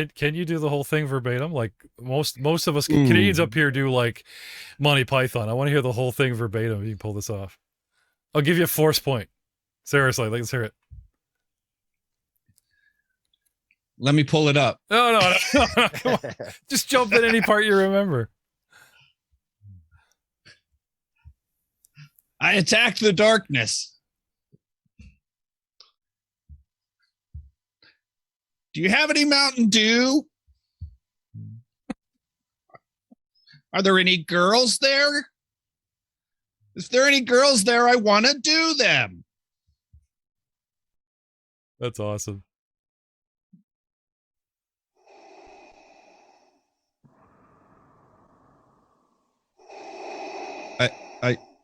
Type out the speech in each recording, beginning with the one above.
can you do the whole thing verbatim? Like most of us Canadians up here do like Monty Python. I want to hear the whole thing verbatim. If you can pull this off. I'll give you a force point. Seriously, let's hear it. Let me pull it up. No. Come on. Just jump in any part you remember. I attacked the darkness. Do you have any Mountain Dew? Are there any girls there? If there are any girls there, I want to do them. That's awesome.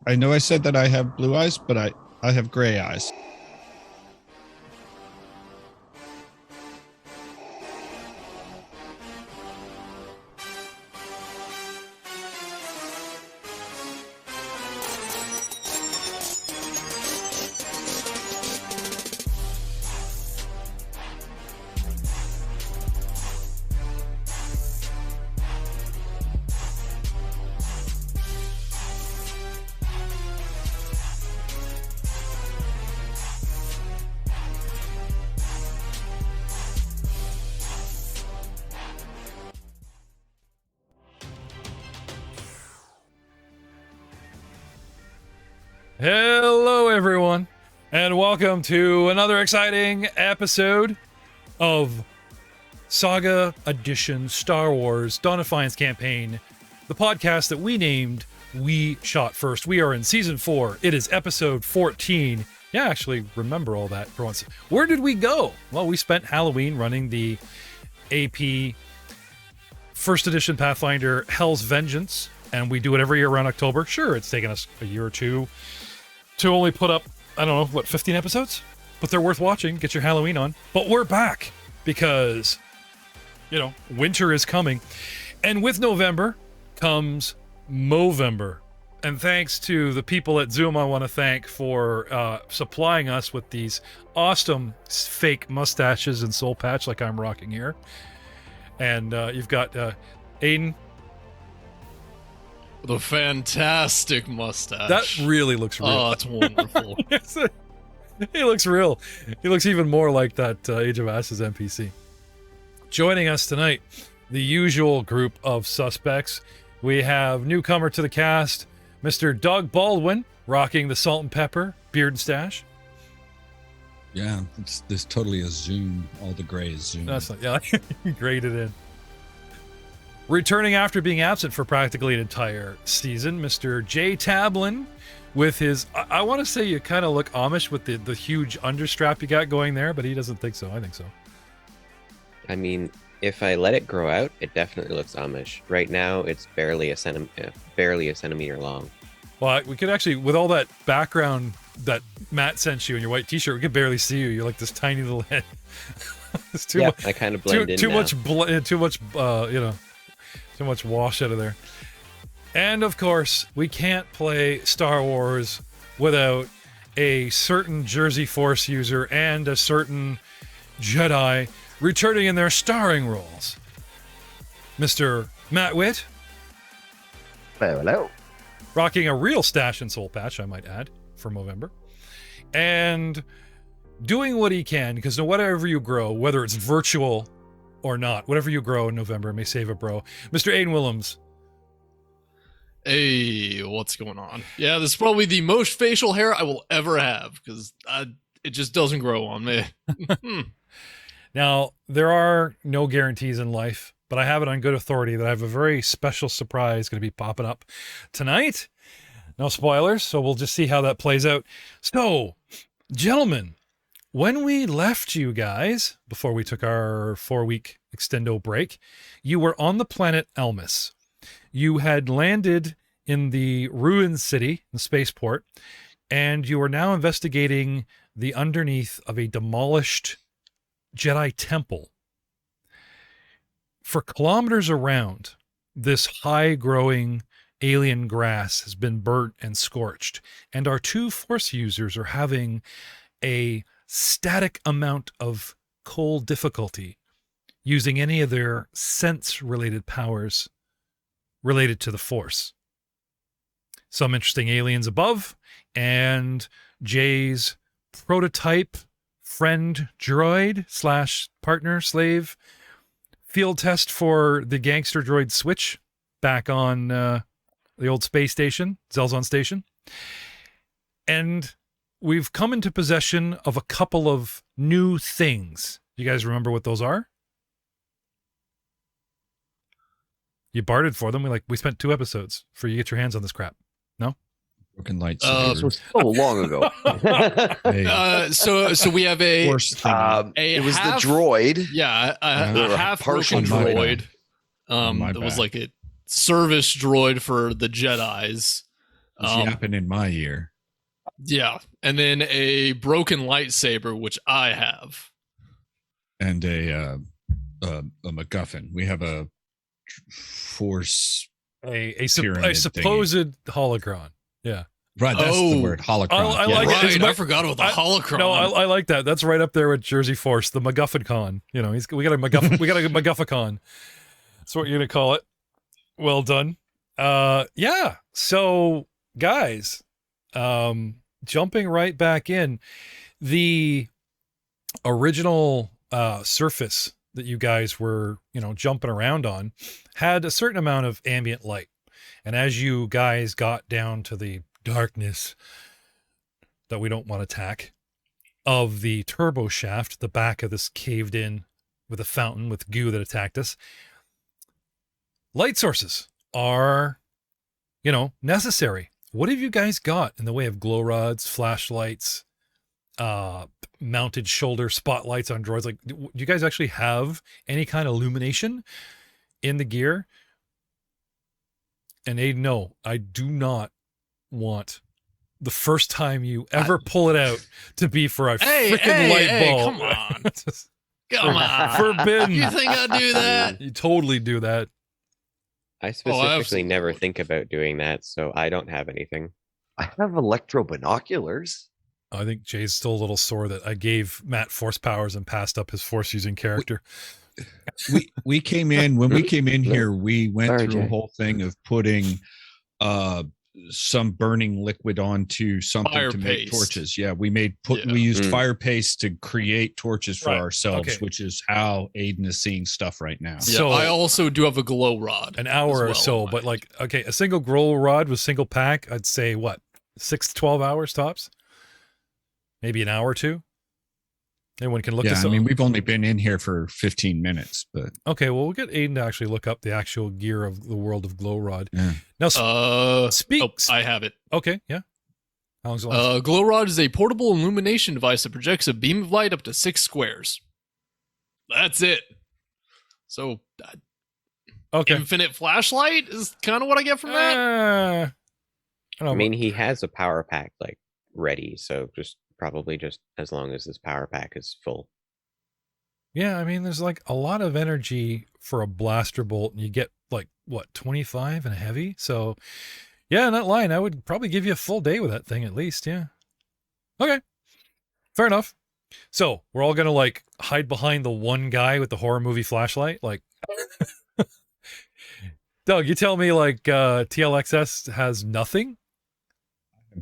I know I said that I have blue eyes, but I have gray eyes. Hello, everyone, and welcome to another exciting episode of Saga Edition Star Wars Dawn of Defiance Campaign, the podcast that we named We Shot First. We are in Season 4. It is Episode 14. Yeah, actually, remember all that for once. Where did we go? Well, we spent Halloween running the AP First Edition Pathfinder Hell's Vengeance, and we do it every year around October. Sure, it's taken us a year or two to only put up, I don't know, what, 15 episodes? But they're worth watching. Get your Halloween on. But we're back because, you know, winter is coming. And with November comes Movember. And thanks to the people at Zoom, I want to thank for supplying us with these awesome fake mustaches and soul patch like I'm rocking here. And you've got Aiden. The fantastic mustache. That really looks real. Oh, it's wonderful. He looks real. He looks even more like that Age of Ashes NPC. Joining us tonight, the usual group of suspects. We have newcomer to the cast, Mr. Doug Baldwin, rocking the salt and pepper beard and stash. Yeah, there's totally a zoom. All the gray is zoom. That's not, yeah, graded in. Returning after being absent for practically an entire season, Mr. J. Tablin, with his, I want to say you kind of look Amish with the huge understrap you got going there, but he doesn't think so. I think so. I mean, if I let it grow out, it definitely looks Amish. Right now, it's barely a centimeter long. Well, we could actually, with all that background that Matt sent you in your white t-shirt, we could barely see you. You're like this tiny little head. It's too much. I kind of blend in too now. Too much wash out of there. And of course, we can't play Star Wars without a certain Jersey Force user and a certain Jedi returning in their starring roles. Mr. Matt Witt. Hello. Rocking a real stash and soul patch, I might add, for Movember. And doing what he can, because whatever you grow, whether it's virtual or not, whatever you grow in November may save a bro. Mr. Aiden Willems. Hey, what's going on? Yeah, this is probably the most facial hair I will ever have, because it just doesn't grow on me. Now, there are no guarantees in life, but I have it on good authority that I have a very special surprise going to be popping up tonight. No spoilers, so we'll just see how that plays out. So, gentlemen, when we left you guys, before we took our 4-week extendo break, you were on the planet Almas. You had landed in the ruined city, the spaceport, and you are now investigating the underneath of a demolished Jedi temple. For kilometers around, this high-growing alien grass has been burnt and scorched, and our two Force users are having a static amount of cold difficulty using any of their sense-related powers related to the Force. Some interesting aliens above, and Jay's prototype friend droid / partner slave field test for the gangster droid Switch back on the old space station, Zelzon Station. And we've come into possession of a couple of new things. You guys remember what those are? You barded for them. We spent 2 episodes for you to get your hands on this crap. No? Broken lights. This was so long ago. So we have a It was half- the droid. Yeah, a half partial broken droid. droid. My That was bad. like a service droid for the Jedis. It's yapping in my ear. Yeah, and then a broken lightsaber, which I have. And a MacGuffin. We have a Force. A Pyramid supposed holocron. Yeah. Right, that's the Oh. word. Holocron. I like it. Right, It's my- I forgot about the holocron. No, I like that. That's right up there with Jersey Force, the MacGuffin Con. You know, we got a MacGufficon. That's what you're gonna call it. Well done. Yeah. So, guys, jumping right back in, the original surface that you guys were, jumping around on had a certain amount of ambient light. And as you guys got down to the darkness that we don't want to attack of the turbo shaft, the back of this caved in with a fountain with goo that attacked us, light sources are, necessary. What have you guys got in the way of glow rods, flashlights, mounted shoulder spotlights on droids? Like, do you guys actually have any kind of illumination in the gear? And Aiden, no, I do not want the first time you ever pull it out to be for a freaking light bulb. Come on. Come on. Forbidden. You think I'd do that? You totally do that. I specifically absolutely. never think about doing that, so I don't have anything. I have electro binoculars. I think Jay's still a little sore that I gave Matt force powers and passed up his force using character. We came in when we came in here. We went Sorry, through a Jay. whole thing of putting some burning liquid onto something Fire to make paste. torches. Yeah, we Yeah. used Mm. fire paste to create torches for Right. ourselves, Okay. which is how Aiden is seeing stuff right now. Yeah, So- I also do have a glow rod. An hour as or well so, on but mine. a single glow rod with single pack, I'd say 6 to 12 hours tops? Maybe an hour or two? Anyone can look Yeah, this I up. mean, we've only been in here for 15 minutes, but Okay, well, we'll get Aiden to actually look up the actual gear of the world of glow rod. yeah. Now, Oh, I have it. okay, yeah. How long's it last? Glow rod is a portable illumination device that projects a beam of light up to 6 squares. That's it. So, Okay. infinite flashlight is kind of what I get from that. I don't know. I mean, he has a power pack ready, so probably just as long as this power pack is full. Yeah, I mean, there's a lot of energy for a blaster bolt, and you get 25 and a heavy. So, yeah, in that line, I would probably give you a full day with that thing at least. Yeah. Okay. Fair enough. So we're all gonna hide behind the one guy with the horror movie flashlight. Doug, you tell me TLXS has nothing.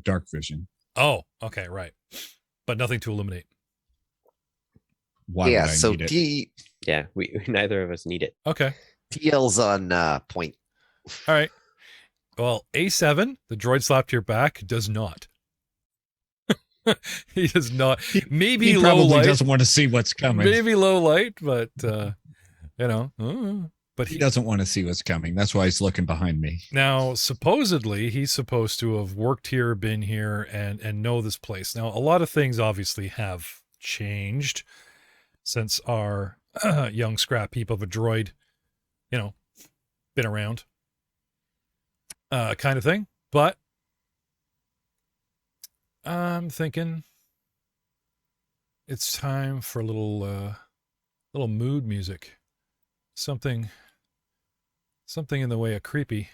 Dark vision. Oh, okay, right, but nothing to illuminate. Why yeah, would I so need it? Yeah, we neither of us need it. Okay. TL's on point. All right. Well, A7, the droid slapped to your back, does not. He does not. Maybe He low probably light. doesn't want to see what's coming. Maybe low light, but but He doesn't want to see what's coming. That's why he's looking behind me. now supposedly he's supposed to have worked here, been here, and know this place. Now, a lot of things obviously have changed since our young scrap heap of a droid, been around, kind of thing. But I'm thinking it's time for a little mood music, something in the way of creepy,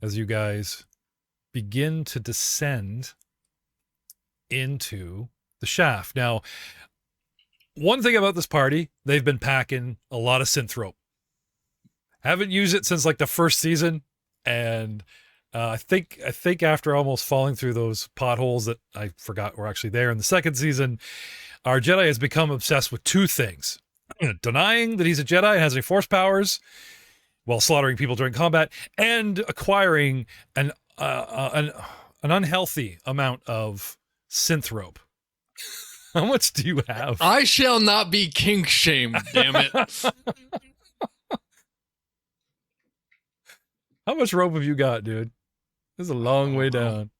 as you guys begin to descend into the shaft. Now, one thing about this party, they've been packing a lot of synth rope. Haven't used it since like the first season, and I think after almost falling through those potholes that I forgot were actually there in the second season, our Jedi has become obsessed with two things: denying that he's a Jedi and has any force powers while slaughtering people during combat, and acquiring an unhealthy amount of synth rope. How much do you have? I shall not be kink shamed, damn it. How much rope have you got, dude? This is a long way down.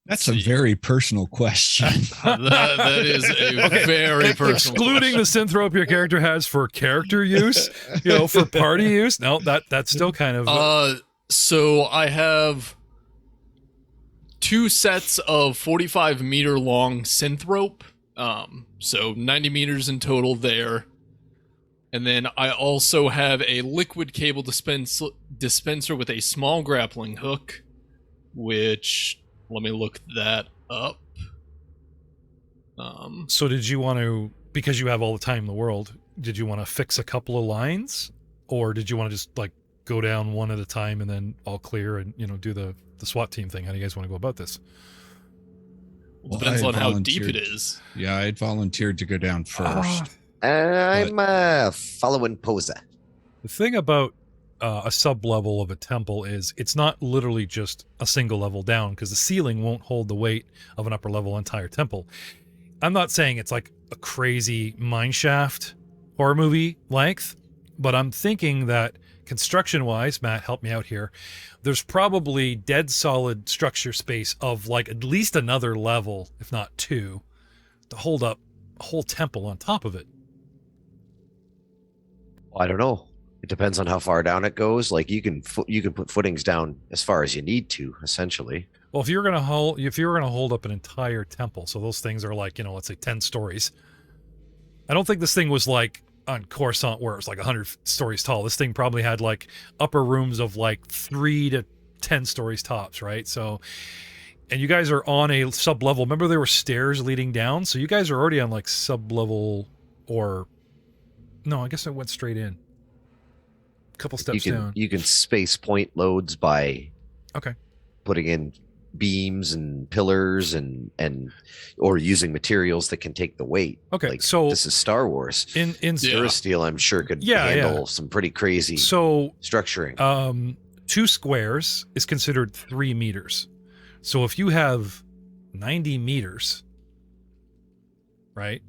That's a very personal question. that is a very personal Excluding question. the synth rope your character has for character use, for party use. No, that's still kind of. So I have 2 sets of 45-meter long synth rope. So 90 meters in total there. And then I also have a liquid cable dispenser with a small grappling hook, which, let me look that up. So did you want to, because you have all the time in the world, did you want to fix a couple of lines? Or did you want to just like go down one at a time and then all clear and, do the SWAT team thing? How do you guys want to go about this? Well, depends on how deep it is. Yeah, I'd volunteered to go down first. I'm following Posa. The thing about a sub-level of a temple is it's not literally just a single level down, because the ceiling won't hold the weight of an upper level entire temple. I'm not saying it's like a crazy mineshaft horror movie length, but I'm thinking that construction-wise, Matt, help me out here, there's probably dead solid structure space of like at least another level, if not 2, to hold up a whole temple on top of it. I don't know. It depends on how far down it goes. Like you can put footings down as far as you need to, essentially. Well, if you're gonna hold up an entire temple, so those things are like, let's say 10 stories. I don't think this thing was like on Coruscant where it's like 100 stories tall. This thing probably had like upper rooms of like 3 to 10 stories tops, right? So, and you guys are on a sub level. Remember there were stairs leading down, so you guys are already on like sub level, or no, I guess I went straight in. A couple steps down. You can space point loads by putting in beams and pillars and or using materials that can take the weight. Okay, like, so this is Star Wars. In Durasteel, I'm sure could handle some pretty crazy structuring. 2 squares is considered 3 meters. So if you have 90 meters, right,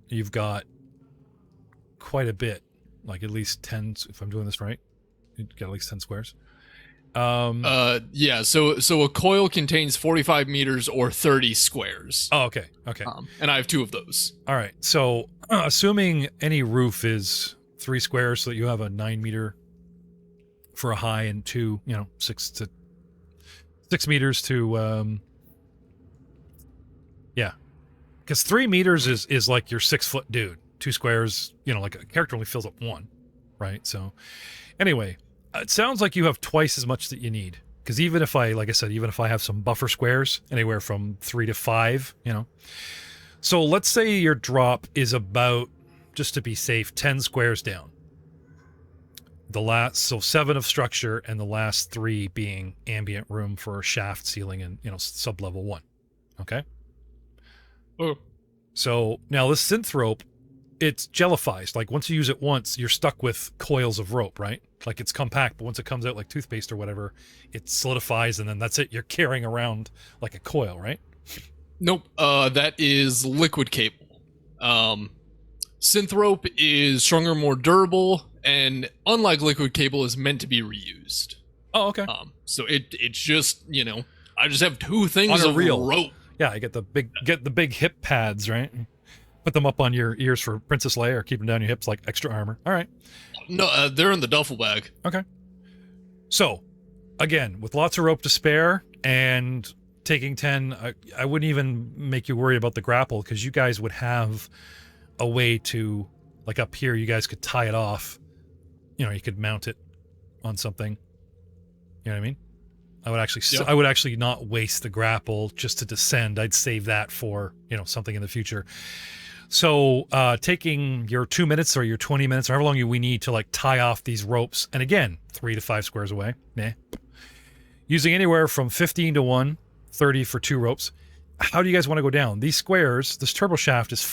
you've got quite a bit, like at least 10, if I'm doing this right. You've got at least 10 squares. Yeah, so a coil contains 45 meters or 30 squares. Oh, okay. And I have 2 of those. All right, so assuming any roof is 3 squares, so that you have a 9 meter for a high and 2, 6 meters to, because 3 meters is like your 6 foot dude. 2 squares, like a character only fills up 1, right? So anyway, it sounds like you have twice as much that you need, because even if I have some buffer squares, anywhere from 3 to 5, so let's say your drop is about, just to be safe, 10 squares down. So 7 of structure, and the last 3 being ambient room for shaft, ceiling, and sub level 1. Okay. Oh. So now this synth rope, it's jellifies. Like once you use it once, you're stuck with coils of rope, right? Like it's compact, but once it comes out like toothpaste or whatever, it solidifies, and then that's it. You're carrying around like a coil, right? Nope. That is liquid cable. Synth rope is stronger, more durable, and unlike liquid cable, is meant to be reused. Oh, okay. So it's just, I just have 2 things On a of reel. rope. Yeah, I get the big hip pads, right? Put them up on your ears for Princess Leia, or keep them down your hips like extra armor. All right. No, they're in the duffel bag. Okay. So, again, with lots of rope to spare and taking 10, I wouldn't even make you worry about the grapple, because you guys would have a way to, like up here, you guys could tie it off. You could mount it on something. You know what I mean? I would actually not waste the grapple just to descend. I'd save that for, something in the future. So taking your 2 minutes or your 20 minutes, or however long we need to like tie off these ropes, and again, 3 to 5 squares away, using anywhere from 15 to 1, 30 for 2 ropes. How do you guys want to go down? These squares, this turbo shaft is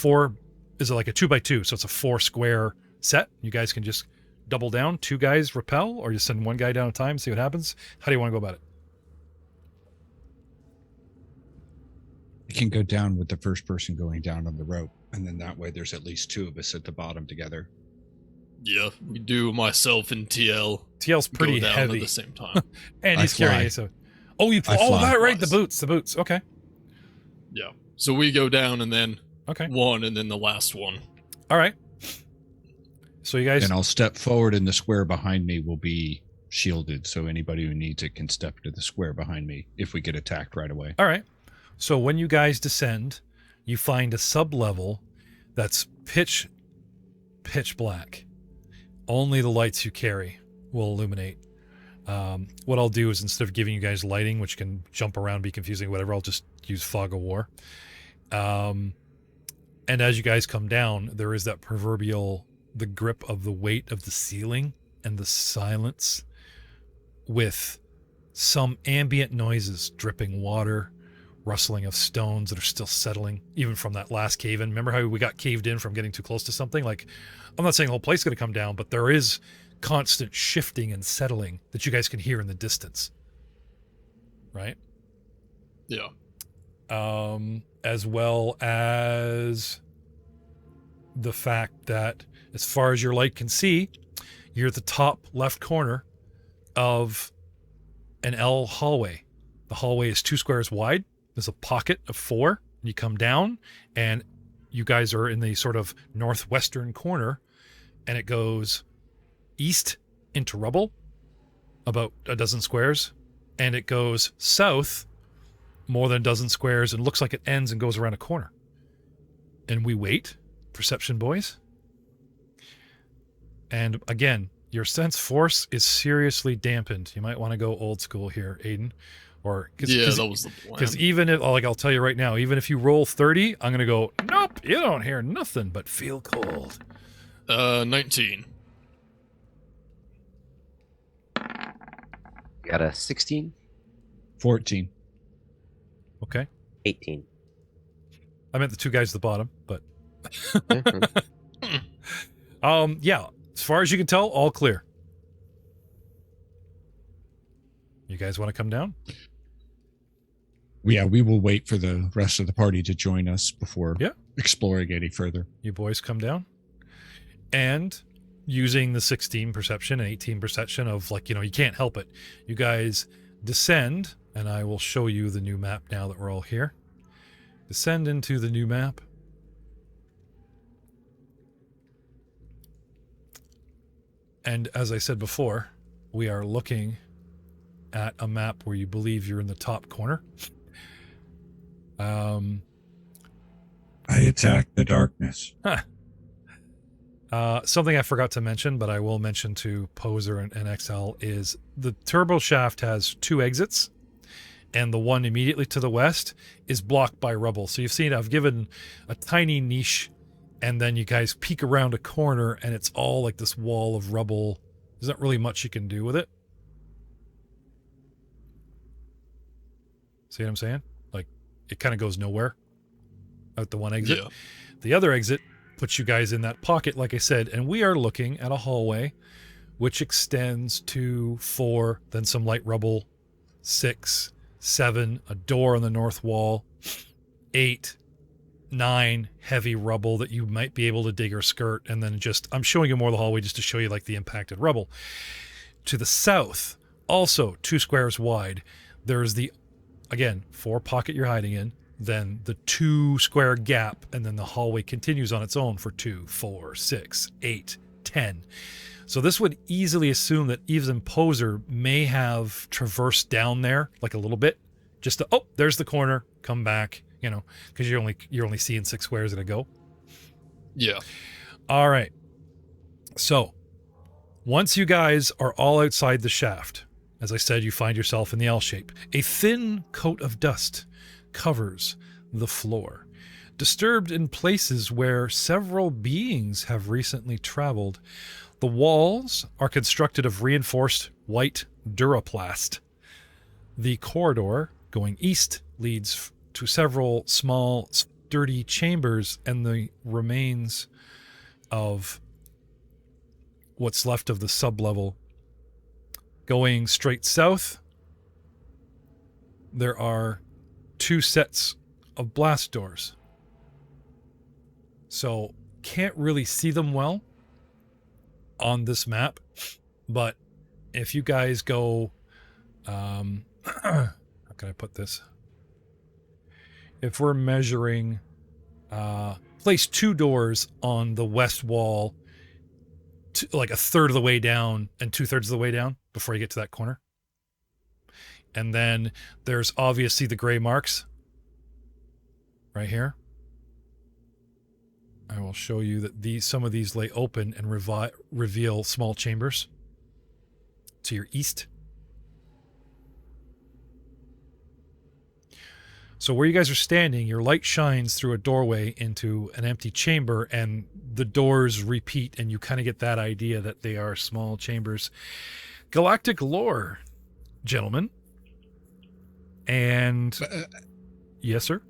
like a 2x2, so it's a 4 square set. You guys can just double down, 2 guys rappel, or you send 1 guy down at a time, see what happens. How do you want to go about it? You can go down with the first person going down on the rope, and then that way there's at least 2 of us at the bottom together. Yeah, we do myself and TL. TL's pretty go down heavy at the same time. and he's carrying it. So, that right, the boots. Okay. Yeah. So we go down and then okay, 1 and then the last one. All right. So you guys, and I'll step forward, and the square behind me will be shielded, so anybody who needs it can step to the square behind me if we get attacked right away. All right. So when you guys descend, you find a sub-level that's pitch black. Only the lights you carry will illuminate. What I'll do is, instead of giving you guys lighting, which can jump around, be confusing, whatever, I'll just use Fog of War. And as you guys come down, there is that proverbial, the grip of the weight of the ceiling and the silence with some ambient noises, dripping water, rustling of stones that are still settling, even from that last cave-in. Remember how we got caved in from getting too close to something? Like, I'm not saying the whole place is going to come down, but there is constant shifting and settling that you guys can hear in the distance. Right? Yeah. As well as the fact that, as far as your light can see, you're at the top left corner of an L hallway. The hallway is 2 squares wide. There's a pocket of 4. You come down, and you guys are in the sort of northwestern corner, and it goes east into rubble, about a dozen squares, and it goes south more than a dozen squares, and looks like it ends and goes around a corner. And we wait. Perception, boys. And again, your sense force is seriously dampened. You might want to go old school here, Aiden. That was the plan. Because even if, I'll tell you right now, even if you roll 30, I'm going to go, nope, you don't hear nothing but feel cold. 19. Got a 16? 14. Okay. 18. I meant the 2 guys at the bottom, but... yeah, as far as you can tell, all clear. You guys want to come down? Yeah, we will wait for the rest of the party to join us before exploring any further. You boys come down, and using the 16 perception and 18 perception of, you can't help it. You guys descend, and I will show you the new map now that we're all here. Descend into the new map. And as I said before, we are looking at a map where you believe you're in the top corner. I attack the darkness. Something I forgot to mention, but I will mention to Poser and XL, is the turbo shaft has 2 exits, and the one immediately to the west is blocked by rubble. So you've seen I've given a tiny niche, and then you guys peek around a corner, and it's all like this wall of rubble. There's not really much you can do with it. See what I'm saying? Like, it kind of goes nowhere out the one exit. Yeah. The other exit puts you guys in that pocket, like I said, and we are looking at a hallway which extends to 4, then some light rubble, 6, 7, a door on the north wall, 8, 9, heavy rubble that you might be able to dig or skirt, and then I'm showing you more of the hallway just to show you like the impacted rubble. To the south, also 2 squares wide, there's again, 4 pocket you're hiding in, then the 2 square gap, and then the hallway continues on its own for 2, 4, 6, 8, 10. So this would easily assume that Eves and Poser may have traversed down there like a little bit, just to, there's the corner, come back, because you're only seeing 6 squares at a go. Yeah. All right. So once you guys are all outside the shaft, As I said, you find yourself in the L shape. A thin coat of dust covers the floor, disturbed in places where several beings have recently traveled. The walls are constructed of reinforced white duraplast. The corridor going east leads to several small, sturdy chambers and the remains of what's left of the sublevel. Going straight south, there are 2 sets of blast doors. So, can't really see them well on this map, but if you guys go, how can I put this? If we're measuring, place 2 doors on the west wall, like a third of the way down and 2/3 of the way down before you get to that corner. And then there's obviously the gray marks right here. I will show you that some of these lay open and reveal small chambers to your east. So where you guys are standing, your light shines through a doorway into an empty chamber, and the doors repeat, and you kind of get that idea that they are small chambers. Galactic lore, gentlemen. And yes, sir?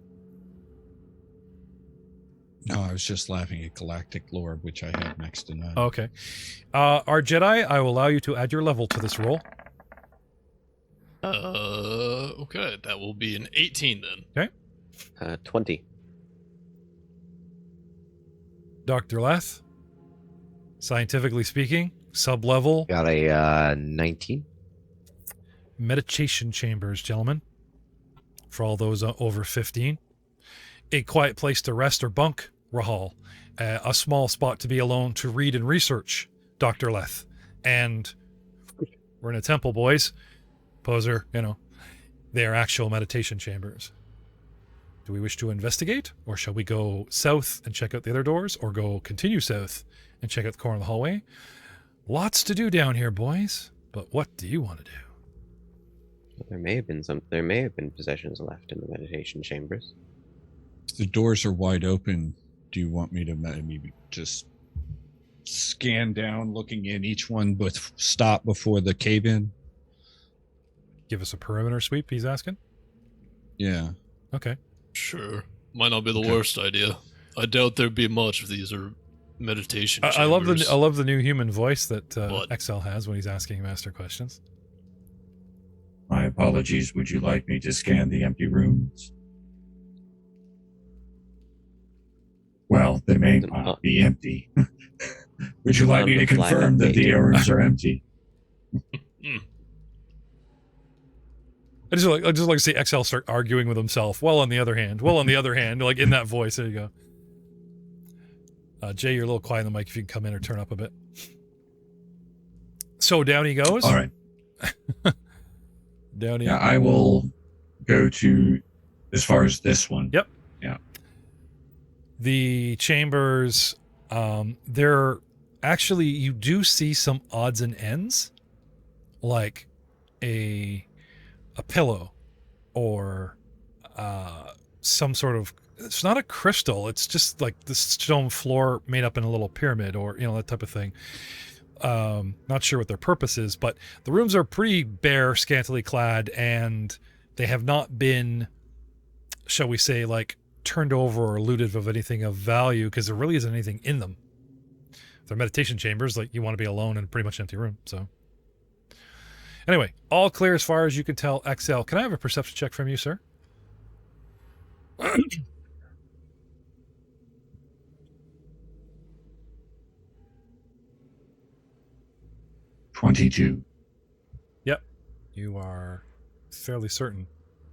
No, I was just laughing at galactic lore, which I have next to none. Okay. Our Jedi, I will allow you to add your level to this roll. Okay, that will be an 18 then. Okay. 20. Dr. Leth, scientifically speaking, sub-level Got a 19. meditation chambers, gentlemen. For all those over 15. A quiet place to rest or bunk, Rahal. A small spot to be alone to read and research, Dr. Leth. And we're in a temple, boys. Poser, they are actual meditation chambers. Do we wish to investigate, or shall we go south and check out the other doors, or continue south and check out the corner of the hallway? Lots to do down here, boys. But what do you want to do? There may have been possessions left in the meditation chambers. If the doors are wide open, do you want me to maybe just scan down, looking in each one, but stop before the cave-in? Give us a perimeter sweep, he's asking? Yeah. Okay. Sure. Might not be the worst idea. I doubt there'd be much if these are meditation chambers. I love the new human voice that XL has when he's asking master questions. My apologies. Would you like me to scan the empty rooms? Well, they may not be empty. Would you like me to confirm that the rooms are empty? I just like to see XL start arguing with himself. Well, on the other hand, like in that voice. There you go. Jay, you're a little quiet on the mic. If you can come in or turn up a bit. So down he goes. All right. Down he. Yeah, I will go to as far as this one. Yep. Yeah. The chambers. They're actually, you do see some odds and ends, like a pillow or some sort of, it's not a crystal, it's just like the stone floor made up in a little pyramid, or that type of thing. Not sure what their purpose is, but the rooms are pretty bare, scantily clad, and they have not been, shall we say, like turned over or looted of anything of value, because there really isn't anything in them. They're meditation chambers, like you want to be alone in a pretty much empty room. So anyway, all clear as far as you can tell. XL, can I have a perception check from you, sir? 22. Yep. You are fairly certain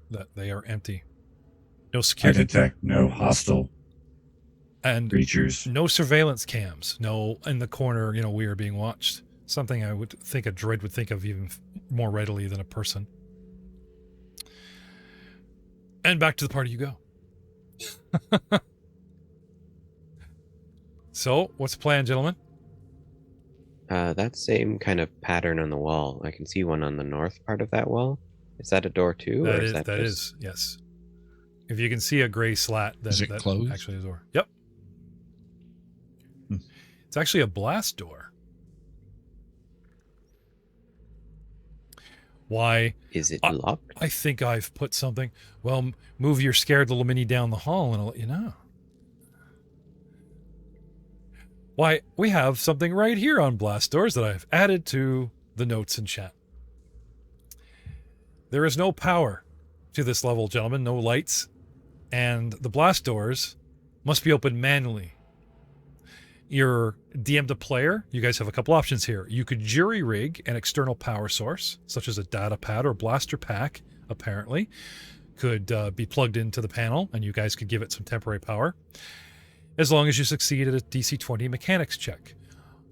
that they are empty. No I security. detect no hostile And creatures. no surveillance cams. No, in the corner, we are being watched. Something I would think a droid would think of even more readily than a person. And back to the party you go. So, what's the plan, gentlemen? That same kind of pattern on the wall. I can see one on the north part of that wall. Is that a door too? That or is, is that that just... is, yes. If you can see a gray slat, then Is it that closed? actually is a door. Yep. Hmm. It's actually a blast door. Why? Is it locked? I think I've put something. Well, move your scared little mini down the hall and I'll let you know. Why, we have something right here on blast doors that I've added to the notes in chat. There is no power to this level, gentlemen, no lights, and the blast doors must be opened manually. Your DM to player, you guys have a couple options here. You could jury rig an external power source, such as a data pad or blaster pack, apparently. Could be plugged into the panel, and you guys could give it some temporary power, as long as you succeed at a DC 20 mechanics check.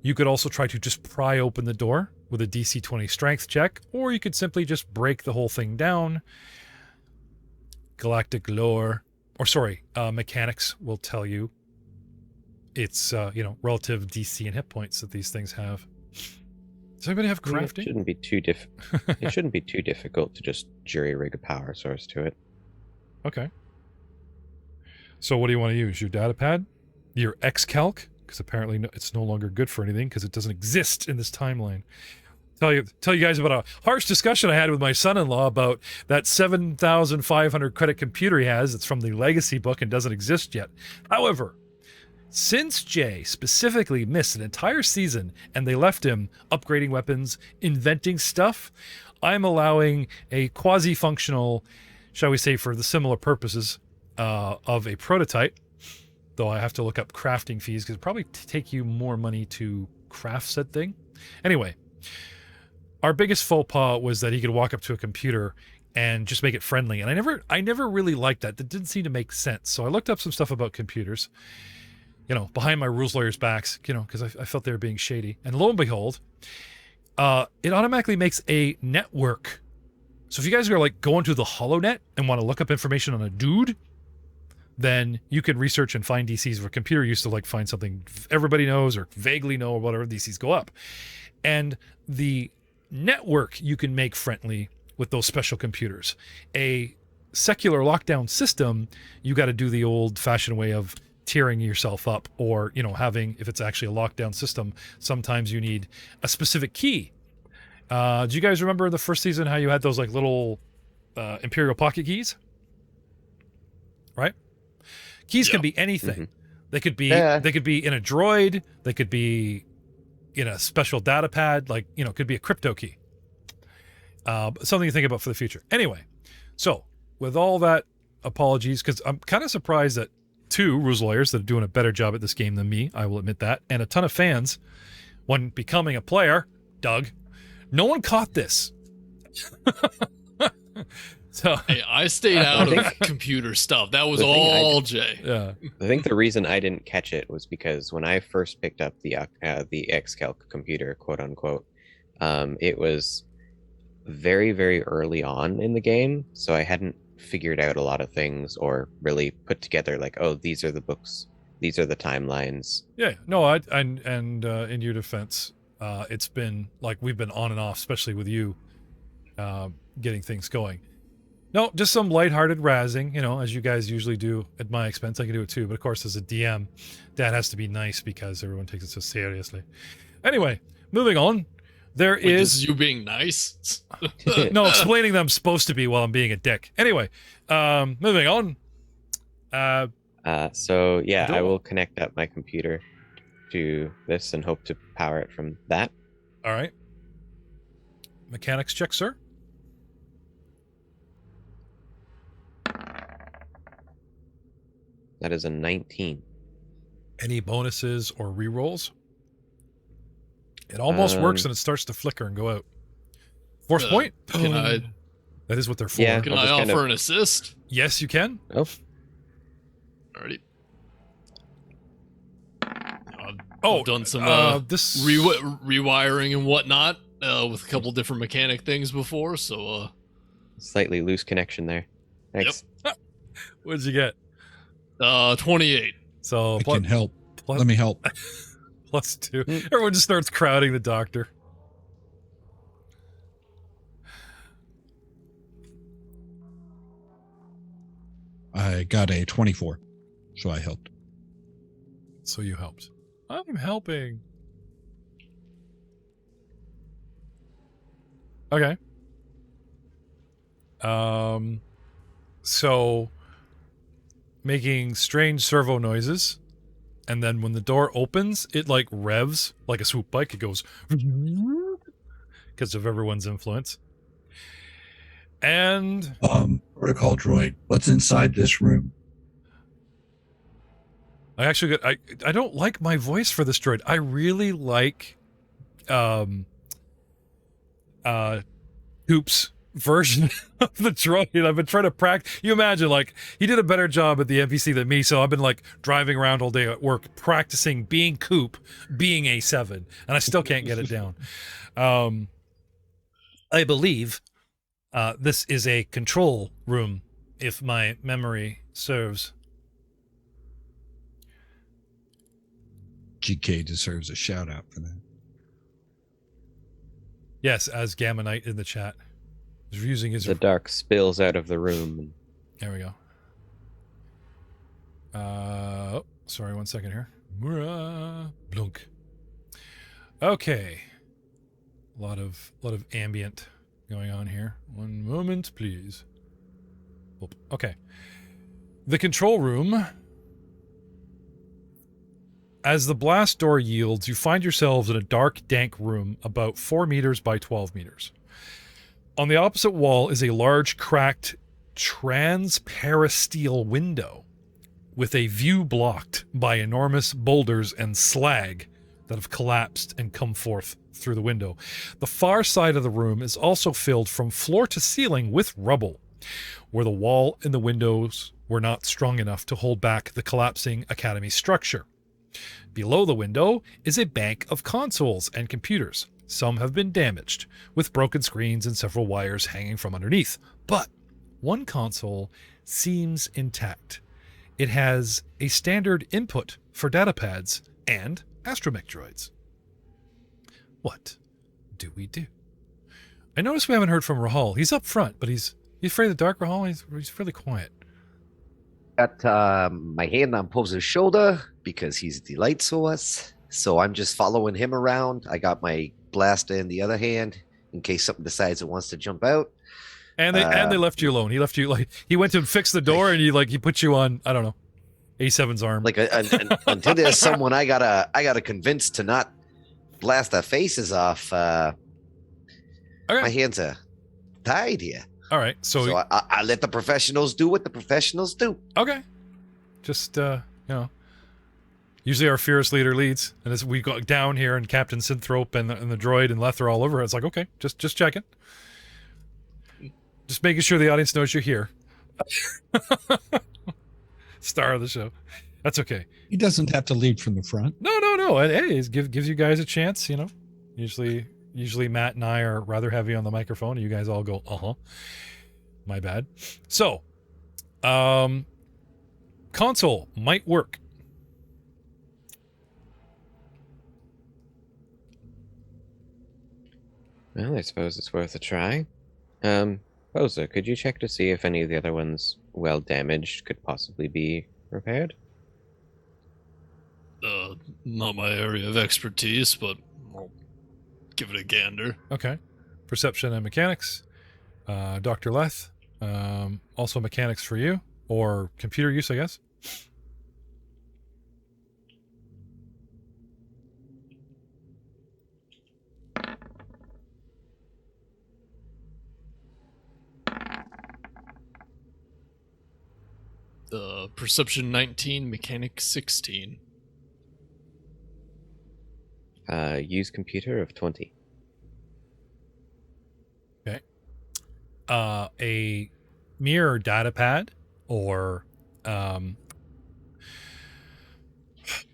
You could also try to just pry open the door with a DC 20 strength check, or you could simply just break the whole thing down. Galactic lore, mechanics will tell you it's, relative DC and hit points that these things have. Does anybody have crafting? It shouldn't be too it shouldn't be too difficult to just jury rig a power source to it. Okay. So what do you want to use? Your data pad? Your Xcalc? Because apparently it's no longer good for anything because it doesn't exist in this timeline. Tell you guys about a harsh discussion I had with my son-in-law about that 7,500 credit computer he has. It's from the Legacy book and doesn't exist yet. However, since Jay specifically missed an entire season and they left him upgrading weapons, inventing stuff, I'm allowing a quasi-functional, shall we say, for the similar purposes of a prototype, though I have to look up crafting fees because it'd probably take you more money to craft said thing. Anyway, our biggest faux pas was that he could walk up to a computer and just make it friendly. And I never really liked that. That didn't seem to make sense. So I looked up some stuff about computers, behind my rules lawyers' backs, because I felt they were being shady. And lo and behold, it automatically makes a network. So if you guys are like going to the HoloNet and want to look up information on a dude, then you can research and find DCs. For computer used to like find something everybody knows or vaguely know or whatever, DCs go up. And the network you can make friendly with those special computers. A secular lockdown system, you got to do the old-fashioned way of tiering yourself up, or having, if it's actually a lockdown system, sometimes you need a specific key. Do you guys remember the first season how you had those like little Imperial pocket keys? Right? Keys can be anything. Mm-hmm. They could be in a droid, they could be in a special data pad, like, could be a crypto key. Something to think about for the future. Anyway, so with all that, apologies, because I'm kind of surprised that 2 rules lawyers that are doing a better job at this game than me, I will admit that, and a ton of fans, when becoming a player, Doug, no one caught this. So hey, I stayed out of computer stuff. That was all Jay. Yeah. I think the reason I didn't catch it was because when I first picked up the Xcalc computer, quote unquote, it was very, very early on in the game, so I hadn't figured out a lot of things or really put together like, oh, these are the books, these are the timelines. Yeah. No, in your defense, it's been like we've been on and off, especially with you getting things going. No, just some lighthearted razzing, as you guys usually do at my expense. I can do it too, but of course, as a DM, that has to be nice because everyone takes it so seriously. Anyway, moving on. This is you being nice? No, explaining that I'm supposed to be while I'm being a dick. Anyway, moving on. So yeah, I will connect up my computer to this and hope to power it from that. All right. Mechanics check, sir. That is a 19. Any bonuses or rerolls? It almost works and it starts to flicker and go out. Force point? Can I? That is what they're for. Yeah, can I offer an assist? Yes, you can. Oh. Alrighty. I've done some rewiring and whatnot with a couple different mechanic things before, so slightly loose connection there. Thanks. Yep. What did you get? 28. So I can help. Let me help. +2. Everyone just starts crowding the doctor. I got a 24, so I helped. So you helped. I'm helping. Okay. So making strange servo noises, and then when the door opens, it like revs like a swoop bike. It goes because of everyone's influence. And protocol droid, what's inside this room? I actually got, I don't like my voice for this droid. I really like Coop's version of the droid. I've been trying to practice. You imagine, like, he did a better job at the NPC than me, so I've been like driving around all day at work practicing being Coop, being A7, and I still can't get it down. I believe this is a control room, if my memory serves. GK deserves a shout out for that. Yes, as Gamma Knight in the chat. He's using his... The dark spills out of the room. There we go. Oh, sorry, 1 second here. Blunk. Okay. A lot of ambient going on here. One moment, please. Okay. The control room. As the blast door yields, you find yourselves in a dark, dank room about 4 meters by 12 meters. On the opposite wall is a large, cracked, transparasteel window with a view blocked by enormous boulders and slag that have collapsed and come forth through the window. The far side of the room is also filled from floor to ceiling with rubble, where the wall and the windows were not strong enough to hold back the collapsing academy structure. Below the window is a bank of consoles and computers. Some have been damaged, with broken screens and several wires hanging from underneath. But one console seems intact. It has a standard input for datapads and astromech droids. What do we do? I notice we haven't heard from Rahul. He's up front, but he's afraid of the dark, Rahul. He's fairly quiet. Got my hand on Pov's shoulder because he's delights to us. So I'm just following him around. I got my blaster in the other hand in case something decides it wants to jump out. And they left you alone. He left you, like, he went to fix the door and he put you on, I don't know, A7's arm. Like until there's someone I gotta convince to not blast their faces off. Okay. My hands are tied here. All right, so I let the professionals do what the professionals do. Okay, just usually our fearless leader leads, and as we go down here, and Captain Synthrope and the droid and Leth are all over, it's like, okay, just checking, just making sure the audience knows you're here. Star of the show. That's okay. He doesn't have to lead from the front. No. Hey, it gives you guys a chance. You know, usually Matt and I are rather heavy on the microphone, and you guys all go, my bad. So, console might work. Well, I suppose it's worth a try. Poser, could you check to see if any of the other ones, well damaged, could possibly be repaired? Not my area of expertise, but I'll give it a gander. Okay. Perception and mechanics. Dr. Leth. Also mechanics for you. Or computer use, I guess. Perception 19, mechanics 16. Use computer of 20. Okay. A mirror data pad or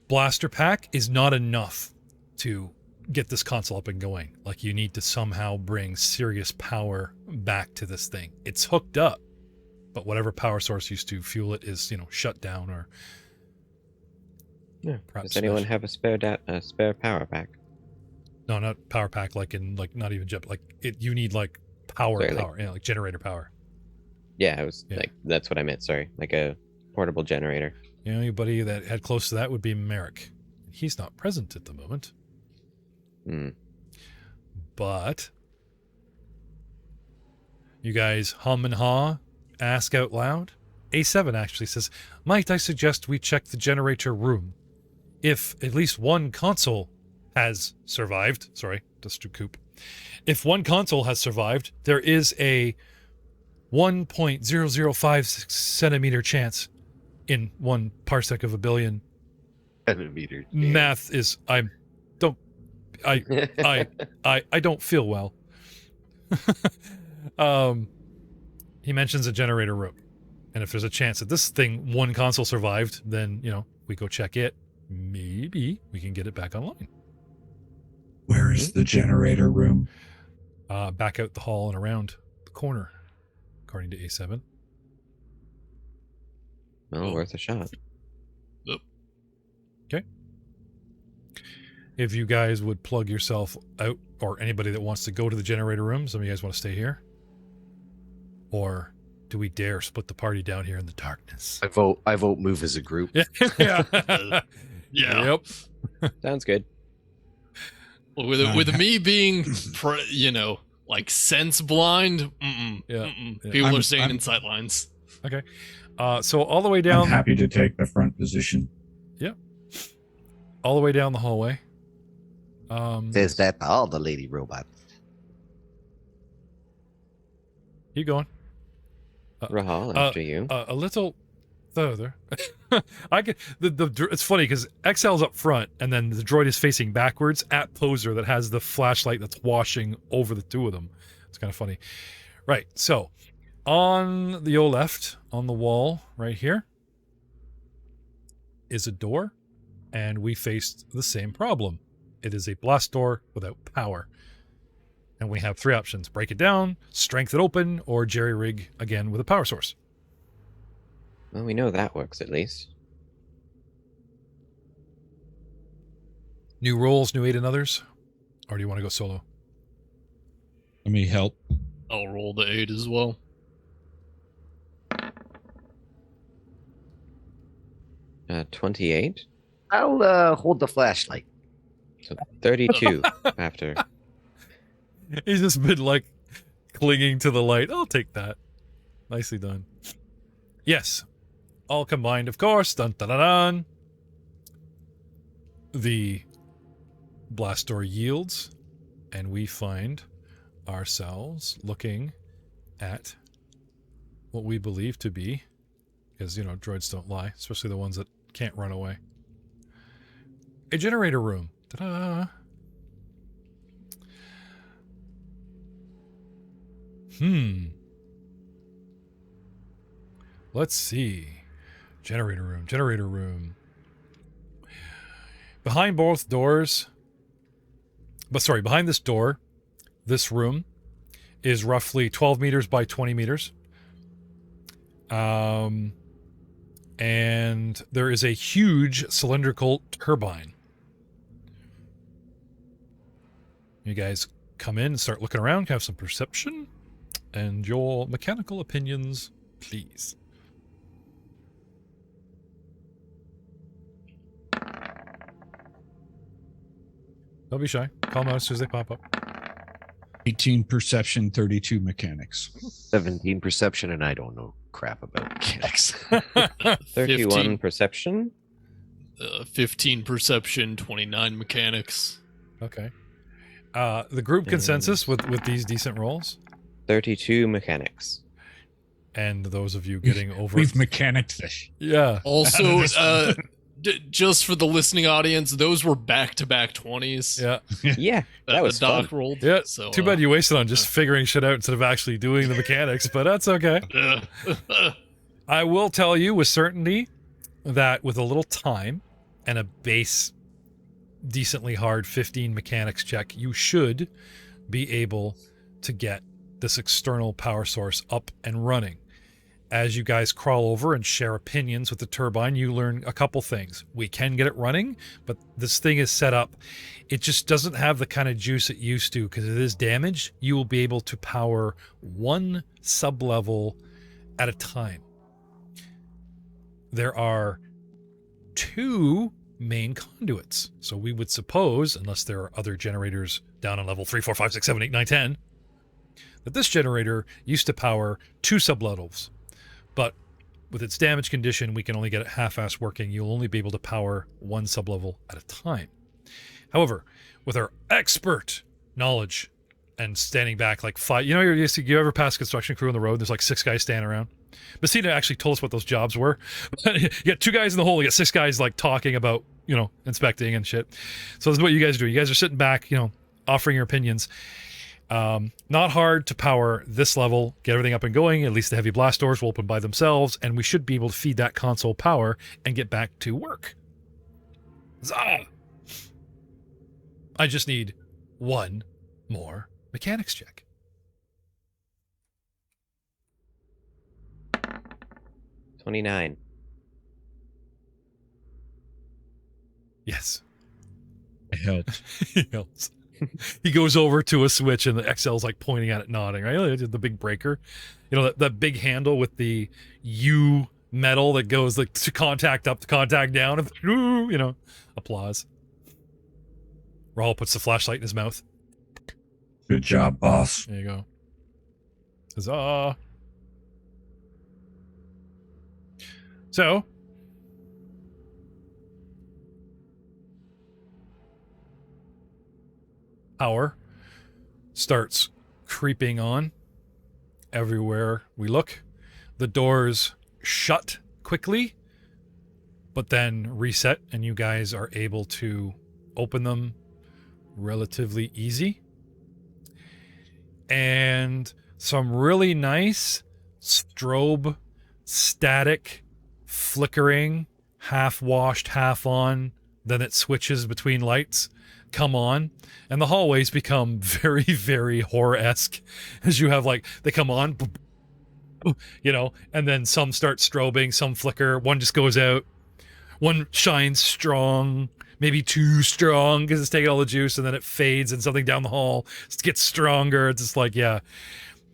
blaster pack is not enough to get this console up and going. Like, you need to somehow bring serious power back to this thing. It's hooked up, but whatever power source used to fuel it is, shut down or Yeah. Perhaps Does anyone smash. have a spare power pack? No, not power pack. Like in not even jet. Like it. You need like power. Sorry, like- Yeah, like generator power. Yeah, I was Yeah. like, that's what I meant. Sorry, like a portable generator. The only buddy that had close to that would be Merrick. He's not present at the moment, Hmm. but you guys hum and haw, ask out loud. A7 actually says, "Might I suggest we check the generator room? If at least one console has survived, sorry, just to Coop. If one console has survived, there is a 1.005 centimeter chance in 1 parsec of a billion. Centimeter. Math is I don't feel well." He mentions a generator room. And if there's a chance that this thing, one console survived, then, we go check it. Maybe we can get it back online. Where is the generator room? Back out the hall and around the corner, according to A7. Well, worth a shot. If you guys would plug yourself out, or anybody that wants to go to the generator room, some of you guys want to stay here? Or do we dare split the party down here in the darkness? I vote move as a group. Yeah. Yeah. Yep. Sounds good. Well, with me being, like sense blind, Yeah. people I'm- are staying I'm- in sight lines. So all the way I'm down, happy to take the front position. all the way down the hallway. Says that to all the lady robots. Keep going. Rahal, after you. A little further. I could. It's funny because XL's up front, and then the droid is facing backwards at Poser that has the flashlight that's washing over the two of them. It's kind of funny. Right. So, on your left, on the wall right here, is a door, and we faced the same problem. It is a blast door without power. And we have 3 options: break it down, strength it open, or jerry rig again with a power source. Well, we know that works at least. New roles, new aid and others? Or do you want to go solo? Let me help. I'll roll the 8 as well. 28. I'll hold the flashlight. So 32 after. He's just been like clinging to the light. I'll take that. Nicely done. Yes. All combined, of course. Dun dun dun dun. The blast door yields, and we find ourselves looking at what we believe to be, because, droids don't lie, especially the ones that can't run away, a generator room. Ta-da! Let's see. Generator room. Behind both doors, behind this door, this room is roughly 12 meters by 20 meters. And there is a huge cylindrical turbine. You guys come in and start looking around, have some perception, and your mechanical opinions, please. Don't be shy. Call them out as soon as they pop up. 18 perception, 32 mechanics. 17 perception, and I don't know crap about mechanics. 31 15. perception. 15 perception, 29 mechanics. Okay. The group consensus with these decent rolls, 32 mechanics. and those of you getting over, We've mechanicked this. yeah, Also, just for the listening audience, those were back-to-back 20s. yeah, Yeah, that was the doc fun. rolled. yeah. So, Too bad you wasted on just figuring shit out instead of actually doing the mechanics, but that's okay. I will tell you with certainty that with a little time and a base decently hard 15 mechanics check, you should be able to get this external power source up and running. as you guys crawl over and share opinions with the turbine, you learn a couple things. We can get it running, but this thing is set up. It just doesn't have the kind of juice it used to because it is damaged. You will be able to power one sub-level at a time. There are 2 main conduits. So we would suppose, unless there are other generators down on level 3, 4, 5, 6, 7, 8, 9, 10, that this generator used to power 2 sublevels. But with its damage condition, we can only get it half-assed working. You'll only be able to power 1 sublevel at a time. However, with our expert knowledge and standing back like 5... You know, you ever pass a construction crew on the road, there's like 6 guys standing around? Messina actually told us what those jobs were. You got 2 guys in the hole, you got 6 guys like talking about, you know, inspecting and shit. So this is what you guys do. You guys are sitting back, you know, offering your opinions. Not hard to power this level, get everything up and going. At least the heavy blast doors will open by themselves, and we should be able to feed that console power and get back to work. Zah! I just need 1 more mechanics check. 29. Yes. It helps. He helps. He goes over to a switch and the XL's like pointing at it, nodding, right? The big breaker. You know, that big handle with the U metal that goes like to contact up, to contact down. And, you know, applause. Raul puts the flashlight in his mouth. Good job, boss. There you go. Huzzah. So, power starts creeping on everywhere we look. The doors shut quickly, but then reset, and you guys are able to open them relatively easy. And some really nice strobe static flickering, half washed, half on, then it switches between lights, come on, and the hallways become very, very horror-esque as you have like, they come on, you know, and then some start strobing, some flicker, one just goes out, one shines strong, maybe too strong because it's taking all the juice, and then it fades and something down the hall gets stronger. It's just like, yeah.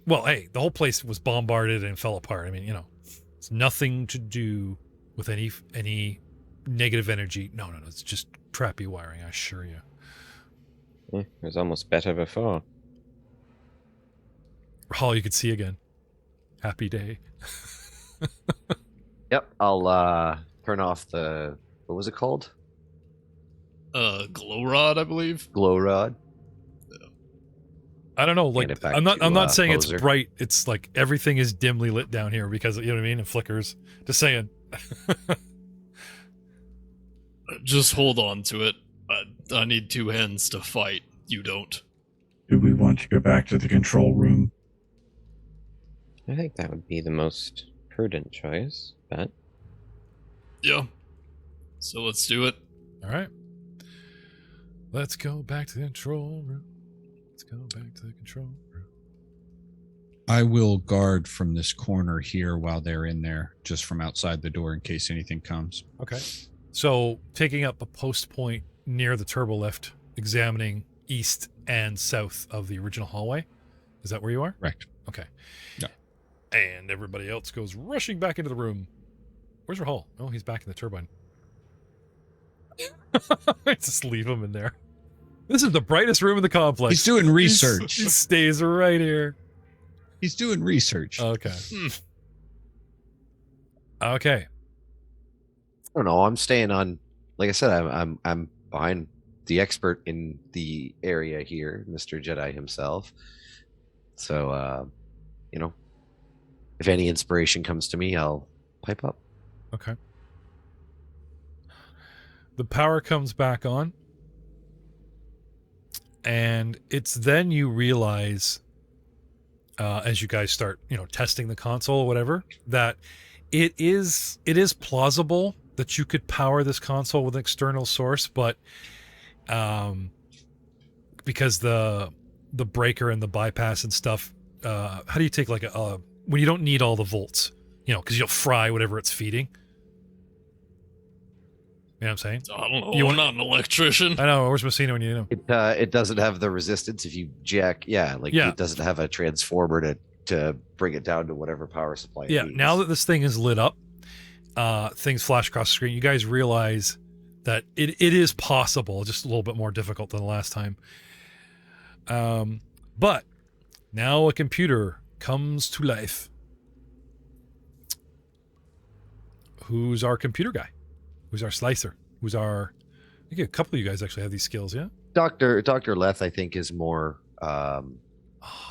Well, hey, the whole place was bombarded and fell apart. I mean, you know, it's nothing to do with any negative energy. No, it's just crappy wiring, I assure you. It was almost better before. All you could see again. Happy day. Yep, I'll turn off the, what was it called? Glow rod, I believe. Glow rod. I don't know, like I'm not saying Poser. it's bright. It's like everything is dimly lit down here because, you know what I mean? It flickers. Just saying. Just hold on to it. I need 2 hands to fight. You don't. Do we want to go back to the control room? I think that would be the most prudent choice, but... Yeah. So let's do it. All right. Let's go back to the control room. Let's go back to the control room. I will guard from this corner here while they're in there, just from outside the door in case anything comes. Okay. So taking up a post point near the turbo lift, examining east and south of the original hallway. Is that where you are? Correct. Okay. Yeah. And everybody else goes rushing back into the room. Where's Rahul? Oh, he's back in the turbine. Just leave him in there. This is the brightest room in the complex. He's doing research. He stays right here. He's doing research. Okay. Okay. I don't know. I'm staying on. Like I said, I'm behind the expert in the area here, Mr. Jedi himself. So, you know, if any inspiration comes to me, I'll pipe up. Okay. The power comes back on, and it's then you realize, as you guys start, you know, testing the console or whatever, that it is plausible that you could power this console with an external source, but because the breaker and the bypass and stuff, how do you take like a when you don't need all the volts? because you'll fry whatever it's feeding. You know what I'm saying? I don't know. You I'm not an electrician. I know. Where's Messina when you know? It doesn't have the resistance if you jack. Yeah, it doesn't have a transformer to bring it down to whatever power supply. It needs. Now that this thing is lit up, things flash across the screen. You guys realize that it is possible, just a little bit more difficult than the last time. But now a computer comes to life. Who's our computer guy? Who's our slicer? Who's our... I think a couple of you guys actually have these skills, yeah? Dr. Leth, I think, is more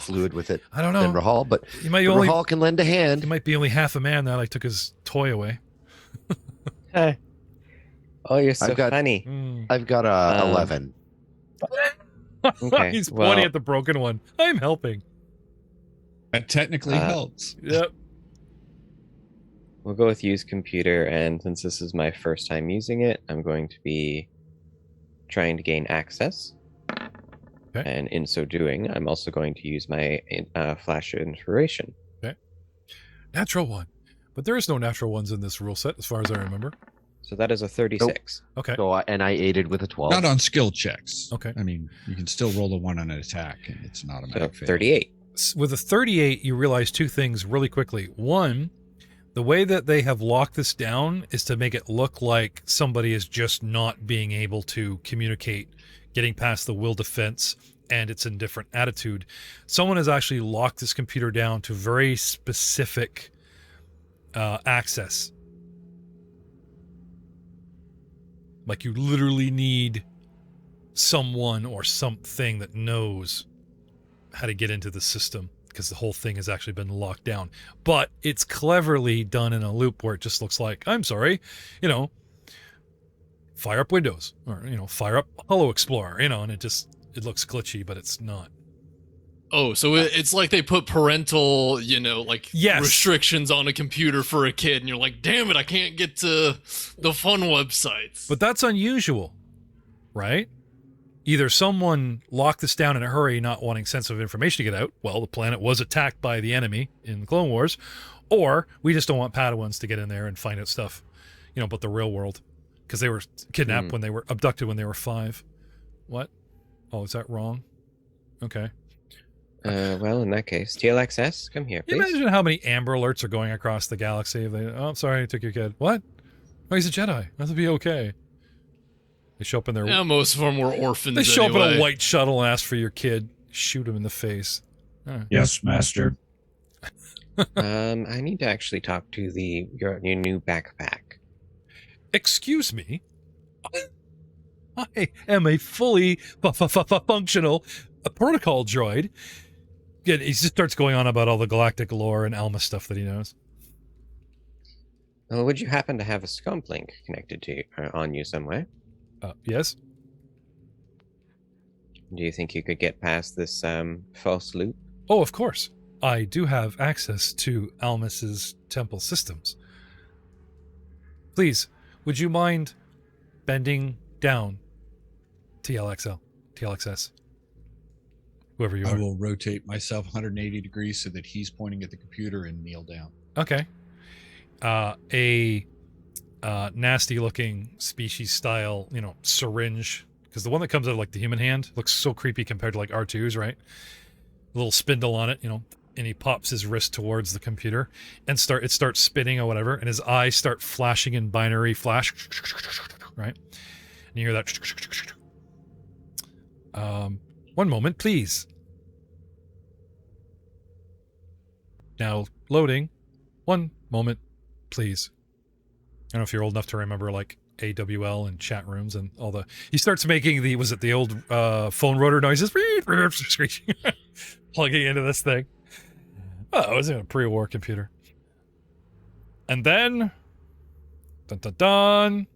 fluid with it I don't know. than Rahal, but You might only, Rahal can lend a hand. he might be only half a man that took his toy away. Oh, you're so I've got- funny. I've got a 11. Okay, He's well- pointing at the broken one. I'm helping. That technically helps. Yep. We'll go with use computer, and since this is my first time using it, I'm going to be trying to gain access. Okay. And in so doing, I'm also going to use my flash inspiration. Natural one. But there is no natural ones in this rule set, as far as I remember. So that is a 36. Okay. So and I aided with a 12. Not on skill checks. Okay. I mean, you can still roll a 1 on an attack, and it's an So automatic fail. 38. With a 38, you realize two things really quickly. One, the way that they have locked this down is to make it look like somebody is just not being able to communicate, getting past the will defense, and it's in different attitude. Someone has actually locked this computer down to very specific access. Like you literally need someone or something that knows how to get into the system, because the whole thing has actually been locked down. But it's cleverly done in a loop where it just looks like, I'm sorry, fire up Windows, or, fire up Holo Explorer, and it looks glitchy, but it's not. Oh, so it's like they put parental, Yes. restrictions on a computer for a kid, and you're like, damn it, I can't get to the fun websites. But that's unusual, right? Either someone locked this down in a hurry, not wanting sensitive information to get out. Well, the planet was attacked by the enemy in the Clone Wars. Or we just don't want Padawans to get in there and find out stuff, about the real world. Because they were kidnapped when they were abducted when they were 5. What? Oh, is that wrong? Okay. Well, in that case, TLXS, come here, Can you please. imagine how many Amber Alerts are going across the galaxy? If I'm sorry, I took your kid. What? Oh, he's a Jedi. That'll be okay. They show up in their... Yeah, most of them were orphans. They show up in anyway. a white shuttle and ask for your kid. Shoot him in the face. Yes, Master. I need to actually talk to your new backpack. Excuse me? I am a fully functional protocol droid. Yeah, he just starts going on about all the galactic lore and Almas stuff that he knows. Well, would you happen to have a scomp link connected to on you somewhere? Yes? Do you think you could get past this false loop? Oh, of course. I do have access to Almas's temple systems. Please, would you mind bending down, TLXS? Whoever you I are. will rotate myself 180 degrees so that he's pointing at the computer and kneel down. Okay. A nasty-looking species-style, syringe, because the one that comes out of like the human hand looks so creepy compared to like R2's, right? A little spindle on it, and he pops his wrist towards the computer and it starts spinning or whatever, and his eyes start flashing in binary flash, right? And you hear that. One moment, please. Now loading. One moment, please. I don't know if you're old enough to remember like AWL and chat rooms and all the... He starts making the old phone rotor noises, screeching, plugging into this thing. Oh, it was in a pre-war computer. And then... Dun dun dun.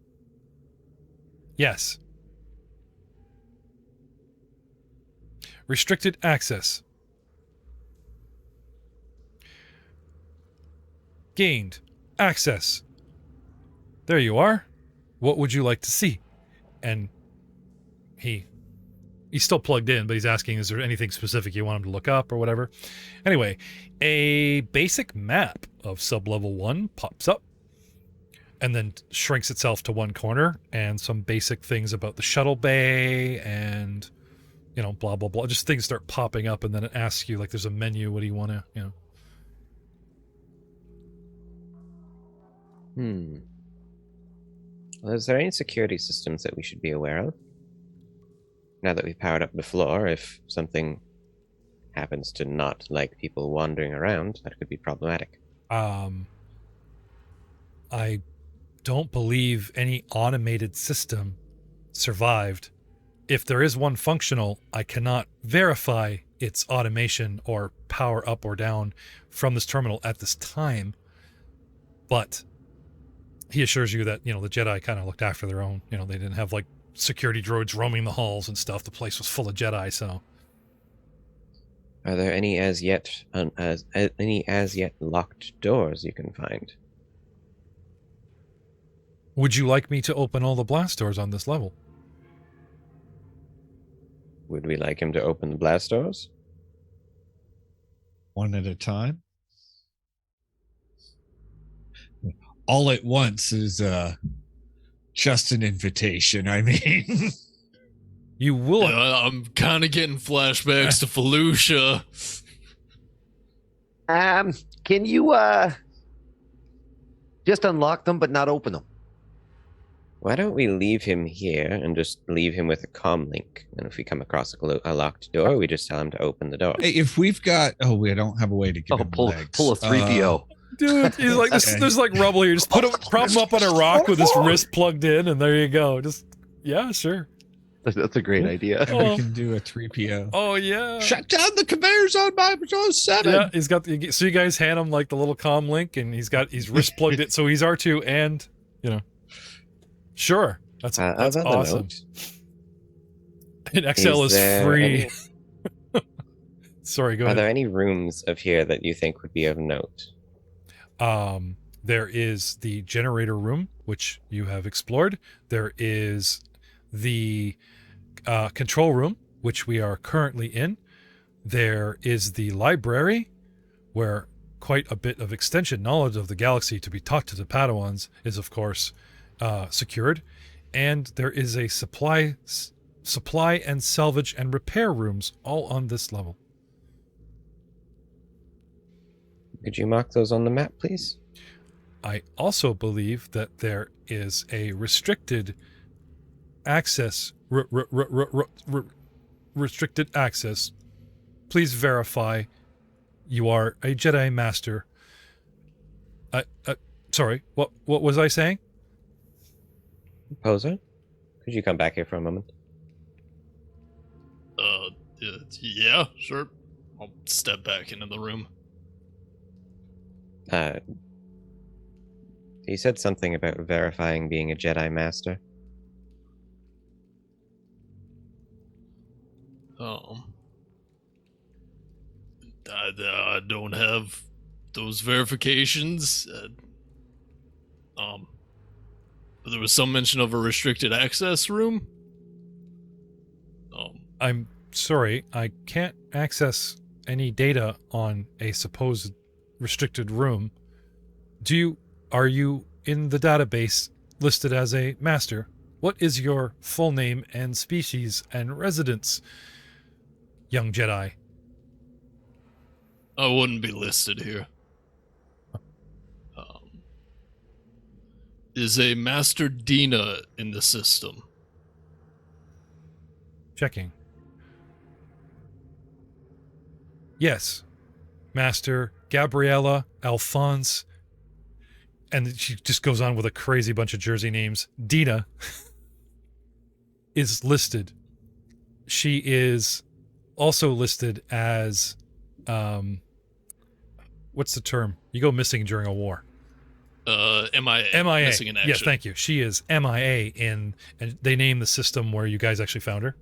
Yes. Restricted access. Gained access. There you are. What would you like to see? And he he's still plugged in, but he's asking, is there anything specific you want him to look up or whatever? Anyway, a basic map of sub-level 1 pops up and then shrinks itself to one corner, and some basic things about the shuttle bay and, you know, blah, blah, blah. Just things start popping up, and then it asks you, like, there's a menu. What do you want to, you know? Well, is there any security systems that we should be aware of? Now that we've powered up the floor, if something happens to not like people wandering around, that could be problematic. I don't believe any automated system survived. If there is one functional, I cannot verify its automation or power up or down from this terminal at this time. But he assures you that, you know, the Jedi kind of looked after their own. You know, they didn't have, like, security droids roaming the halls and stuff. The place was full of Jedi, so. Are there any as yet locked doors you can find? Would you like me to open all the blast doors on this level? Would we like him to open the blast doors? One at a time. All at once is just an invitation. I mean, you will. I'm kind of getting flashbacks to Felucia. Can you just unlock them but not open them? Why don't we leave him here and just leave him with a comm link? And if we come across a locked door, we just tell him to open the door. hey, if we've got, we don't have a way to give him legs. Pull a 3PO. Dude, he's like, there's like rubble here. Just prop him up on a rock with his wrist plugged in, and there you go. Just, yeah, sure. That's a great idea. And we can do a 3PO. Oh, yeah. Shut down the conveyors on my 7. Yeah, he's got, so you guys hand him like the little comm link, and he's wrist plugged in. So he's R2 and, you know. Sure. That's awesome. And XL is free. Sorry, go ahead. Are there any rooms of here that you think would be of note? There is the generator room, which you have explored. There is the control room, which we are currently in. There is the library, where quite a bit of extension knowledge of the galaxy to be taught to the Padawans is, of course, secured. And there is a supply and salvage and repair rooms all on this level. Could you mark those on the map, please? I also believe that there is a restricted access. Restricted access. Please verify you are a Jedi Master. Sorry, what was I saying? Poser, could you come back here for a moment? Yeah, sure. I'll step back into the room. You said something about verifying being a Jedi Master. I don't have those verifications. There was some mention of a restricted access room. I'm sorry, I can't access any data on a supposed restricted room. Are you in the database listed as a master? What is your full name and species and residence, young Jedi? I wouldn't be listed here. Is a Master Dina in the system? Checking. Yes. Master Gabriella Alphonse. And she just goes on with a crazy bunch of Jersey names. Dina is listed. She is also listed as, what's the term? You go missing during a war. MIA. MIA. Missing in action. Yes, thank you. She is MIA and they named the system where you guys actually found her.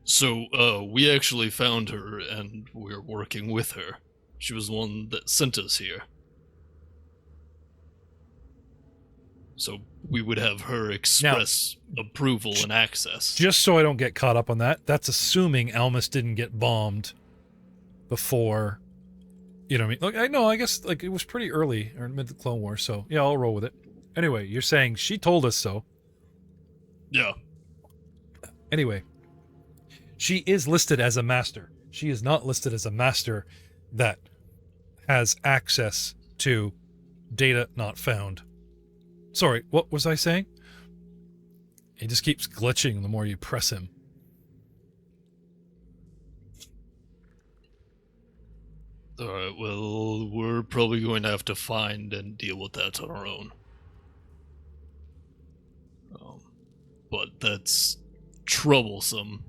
So, we actually found her, and we're working with her. She was the one that sent us here. So, we would have her express approval and access. Just so I don't get caught up on that, that's assuming Almas didn't get bombed before, you know what I mean? Like, I guess like it was pretty early or mid the Clone Wars, so yeah, I'll roll with it. Anyway, you're saying she told us so. Yeah. Anyway, she is listed as a master. She is not listed as a master that has access to data not found. Sorry, what was I saying? He just keeps glitching the more you press him. Alright, well, we're probably going to have to find and deal with that on our own. But that's troublesome,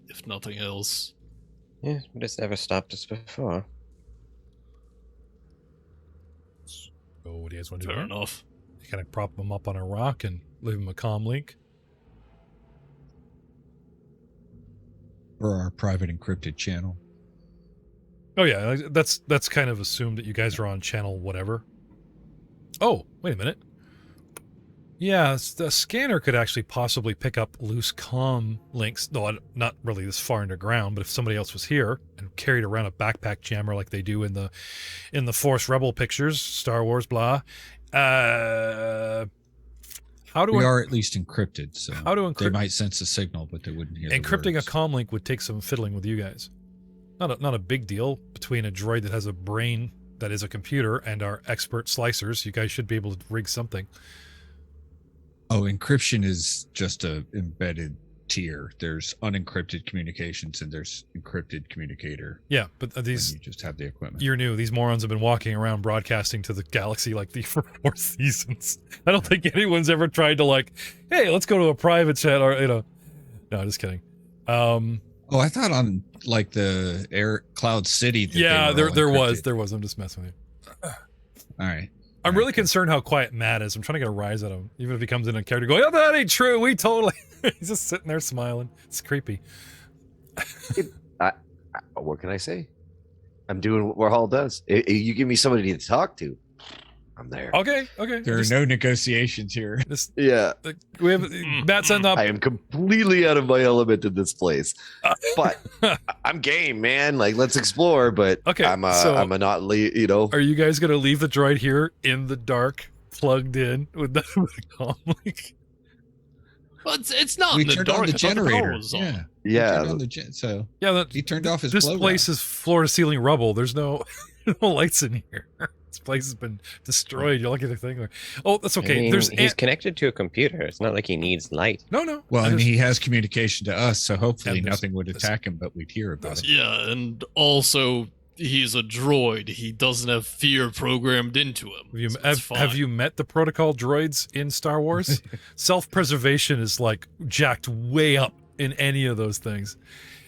if nothing else. Yeah, but it's never stopped us before. Oh, what do you guys want to do? Fair enough. You kind of prop him up on a rock and leave him a comm link. Or our private encrypted channel. Oh yeah, that's kind of assumed that you guys are on channel whatever. Oh, wait a minute. Yeah, the scanner could actually possibly pick up loose comm links. No, not really this far underground, but if somebody else was here and carried around a backpack jammer like they do in the Force Rebel pictures, Star Wars, blah. How do we are at least encrypted, so how to encrypt? They might sense a signal, but they wouldn't hear Encrypting the a comm link would take some fiddling with you guys. Not a big deal between a droid that has a brain that is a computer and our expert slicers. You guys should be able to rig something. Oh, encryption is just a embedded tier. There's unencrypted communications and there's encrypted communicator. Yeah, but these you just have the equipment. You're new. These morons have been walking around broadcasting to the galaxy like the for 4 seasons. I don't think anyone's ever tried to like, hey, let's go to a private chat or No, just kidding. Oh, I thought on like the Air Cloud City. Yeah, there was. I'm just messing with you. All right. I'm really concerned how quiet Matt is. I'm trying to get a rise out of him. Even if he comes in a character going, oh, that ain't true. We totally... He's just sitting there smiling. It's creepy. What can I say? I'm doing what Hall does. You give me somebody to talk to, I'm there. Okay. There are no negotiations here. Yeah. We have Matt send up. I am completely out of my element in this place, but I'm game, man. Like, let's explore. But okay, I'm a not, Are you guys gonna leave the droid here in the dark, plugged in with the comm link? Well, it's not We in the turned dark. on the generator. Yeah. He turned off his. This blowgun. place is floor to ceiling rubble. There's no lights in here. This place has been destroyed. You're lucky to think. Oh, that's okay. I mean, he's connected to a computer. It's not like he needs light. No. Well, and he has communication to us, so hopefully nothing would attack him, but we'd hear about it. Yeah, and also he's a droid. He doesn't have fear programmed into him. Have you met the protocol droids in Star Wars? Self-preservation is like jacked way up in any of those things.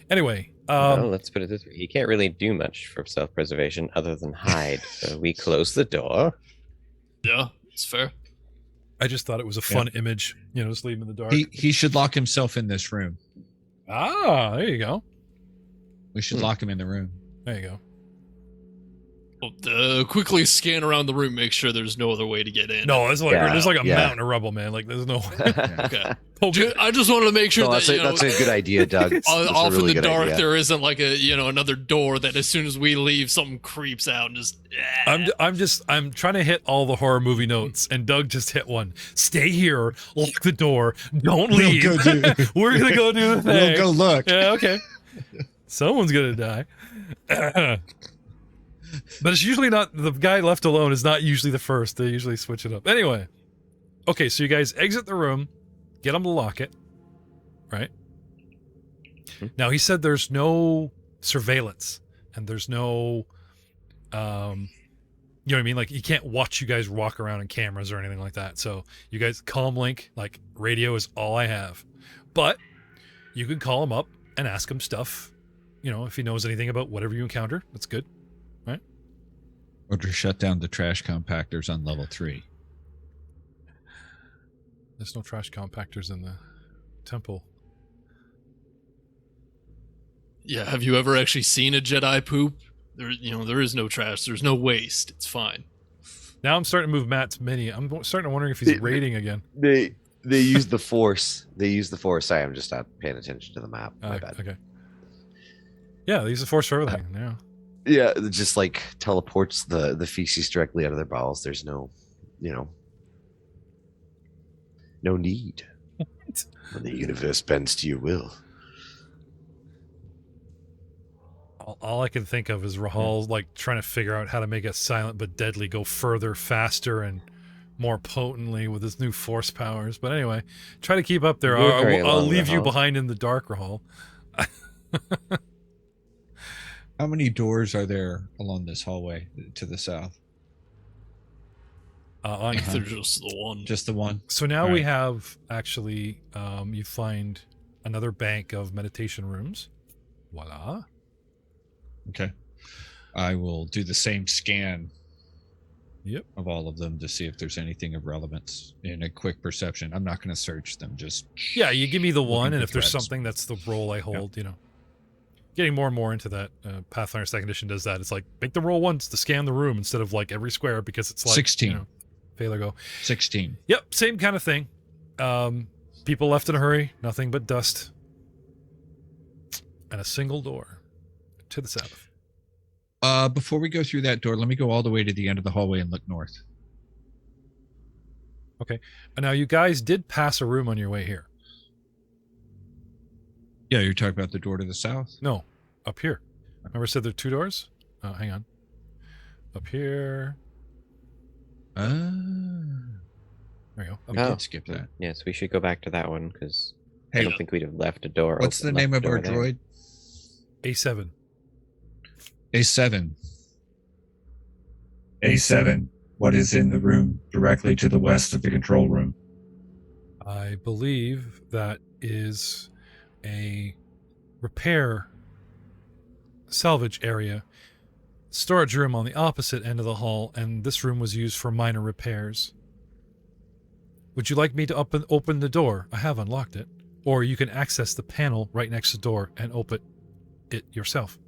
Anyway. Well, let's put it this way. He can't really do much for self-preservation other than hide. So we close the door. Yeah, it's fair. I just thought it was a fun image. Just leave him in the dark. He should lock himself in this room. Ah, there you go. We should lock him in the room. There you go. Quickly scan around the room, make sure there's no other way to get in. No, there's like a mountain of rubble, man. Like there's no. Okay. I just wanted to make sure that's a good idea, Doug. Off in the dark, there isn't like another door that as soon as we leave, something creeps out and just. I'm trying to hit all the horror movie notes, and Doug just hit one. Stay here, lock the door, don't leave. We're gonna go do the thing. We'll go look. Yeah, okay. Someone's gonna die. But it's usually not the guy left alone is not usually the first. They usually switch it up. Anyway. Okay, so you guys exit the room, get him to lock it. Right? Now he said there's no surveillance and there's no you know what I mean? Like he can't watch you guys walk around in cameras or anything like that. So you guys comm link, like radio is all I have. But you can call him up and ask him stuff, if he knows anything about whatever you encounter. That's good. Right? Or to shut down the trash compactors on level 3. There's no trash compactors in the temple. Yeah, have you ever actually seen a Jedi poop? There is no trash. There's no waste. It's fine. Now I'm starting to move Matt's mini. I'm starting to wondering if he's raiding again. They use the force. They use the force. Sorry, I'm just not paying attention to the map. My bad. Okay. Yeah, they use the force for everything. Yeah. Yeah, it just like teleports the feces directly out of their bowels. There's no, no need. When the universe bends to your will. All I can think of is Rahal like trying to figure out how to make a silent but deadly go further, faster, and more potently with his new force powers. But anyway, try to keep up there. I'll leave you behind in the dark, Rahal. How many doors are there along this hallway to the south? There's just the one. Just the one. So now we have actually, you find another bank of meditation rooms. Voila. Okay. I will do the same scan. Yep. Of all of them to see if there's anything of relevance in a quick perception. I'm not going to search them. Just you give me the one, and if threads. there's something, that's the roll I hold. Getting more and more into that. Pathfinder Second Edition does that. It's like make the roll once to scan the room instead of like every square because it's like 16. fail or go. 16. Yep, same kind of thing. People left in a hurry, nothing but dust, and a single door to the south. Before we go through that door, let me go all the way to the end of the hallway and look north. Okay. And now you guys did pass a room on your way here. Yeah, you're talking about the door to the south? No, up here. Remember I said there are 2 doors? Oh, hang on. Up here. There we go. We did skip that. Yes, we should go back to that one because Hey, I don't think we'd have left a door. what's the name of our droid? A7. A7. A7. What is in the room directly to the west of the control room? I believe that is a repair salvage area. Storage room on the opposite end of the hall, and this room was used for minor repairs. Would you like me to open the door? I have unlocked it. Or you can access the panel right next to the door and open it yourself.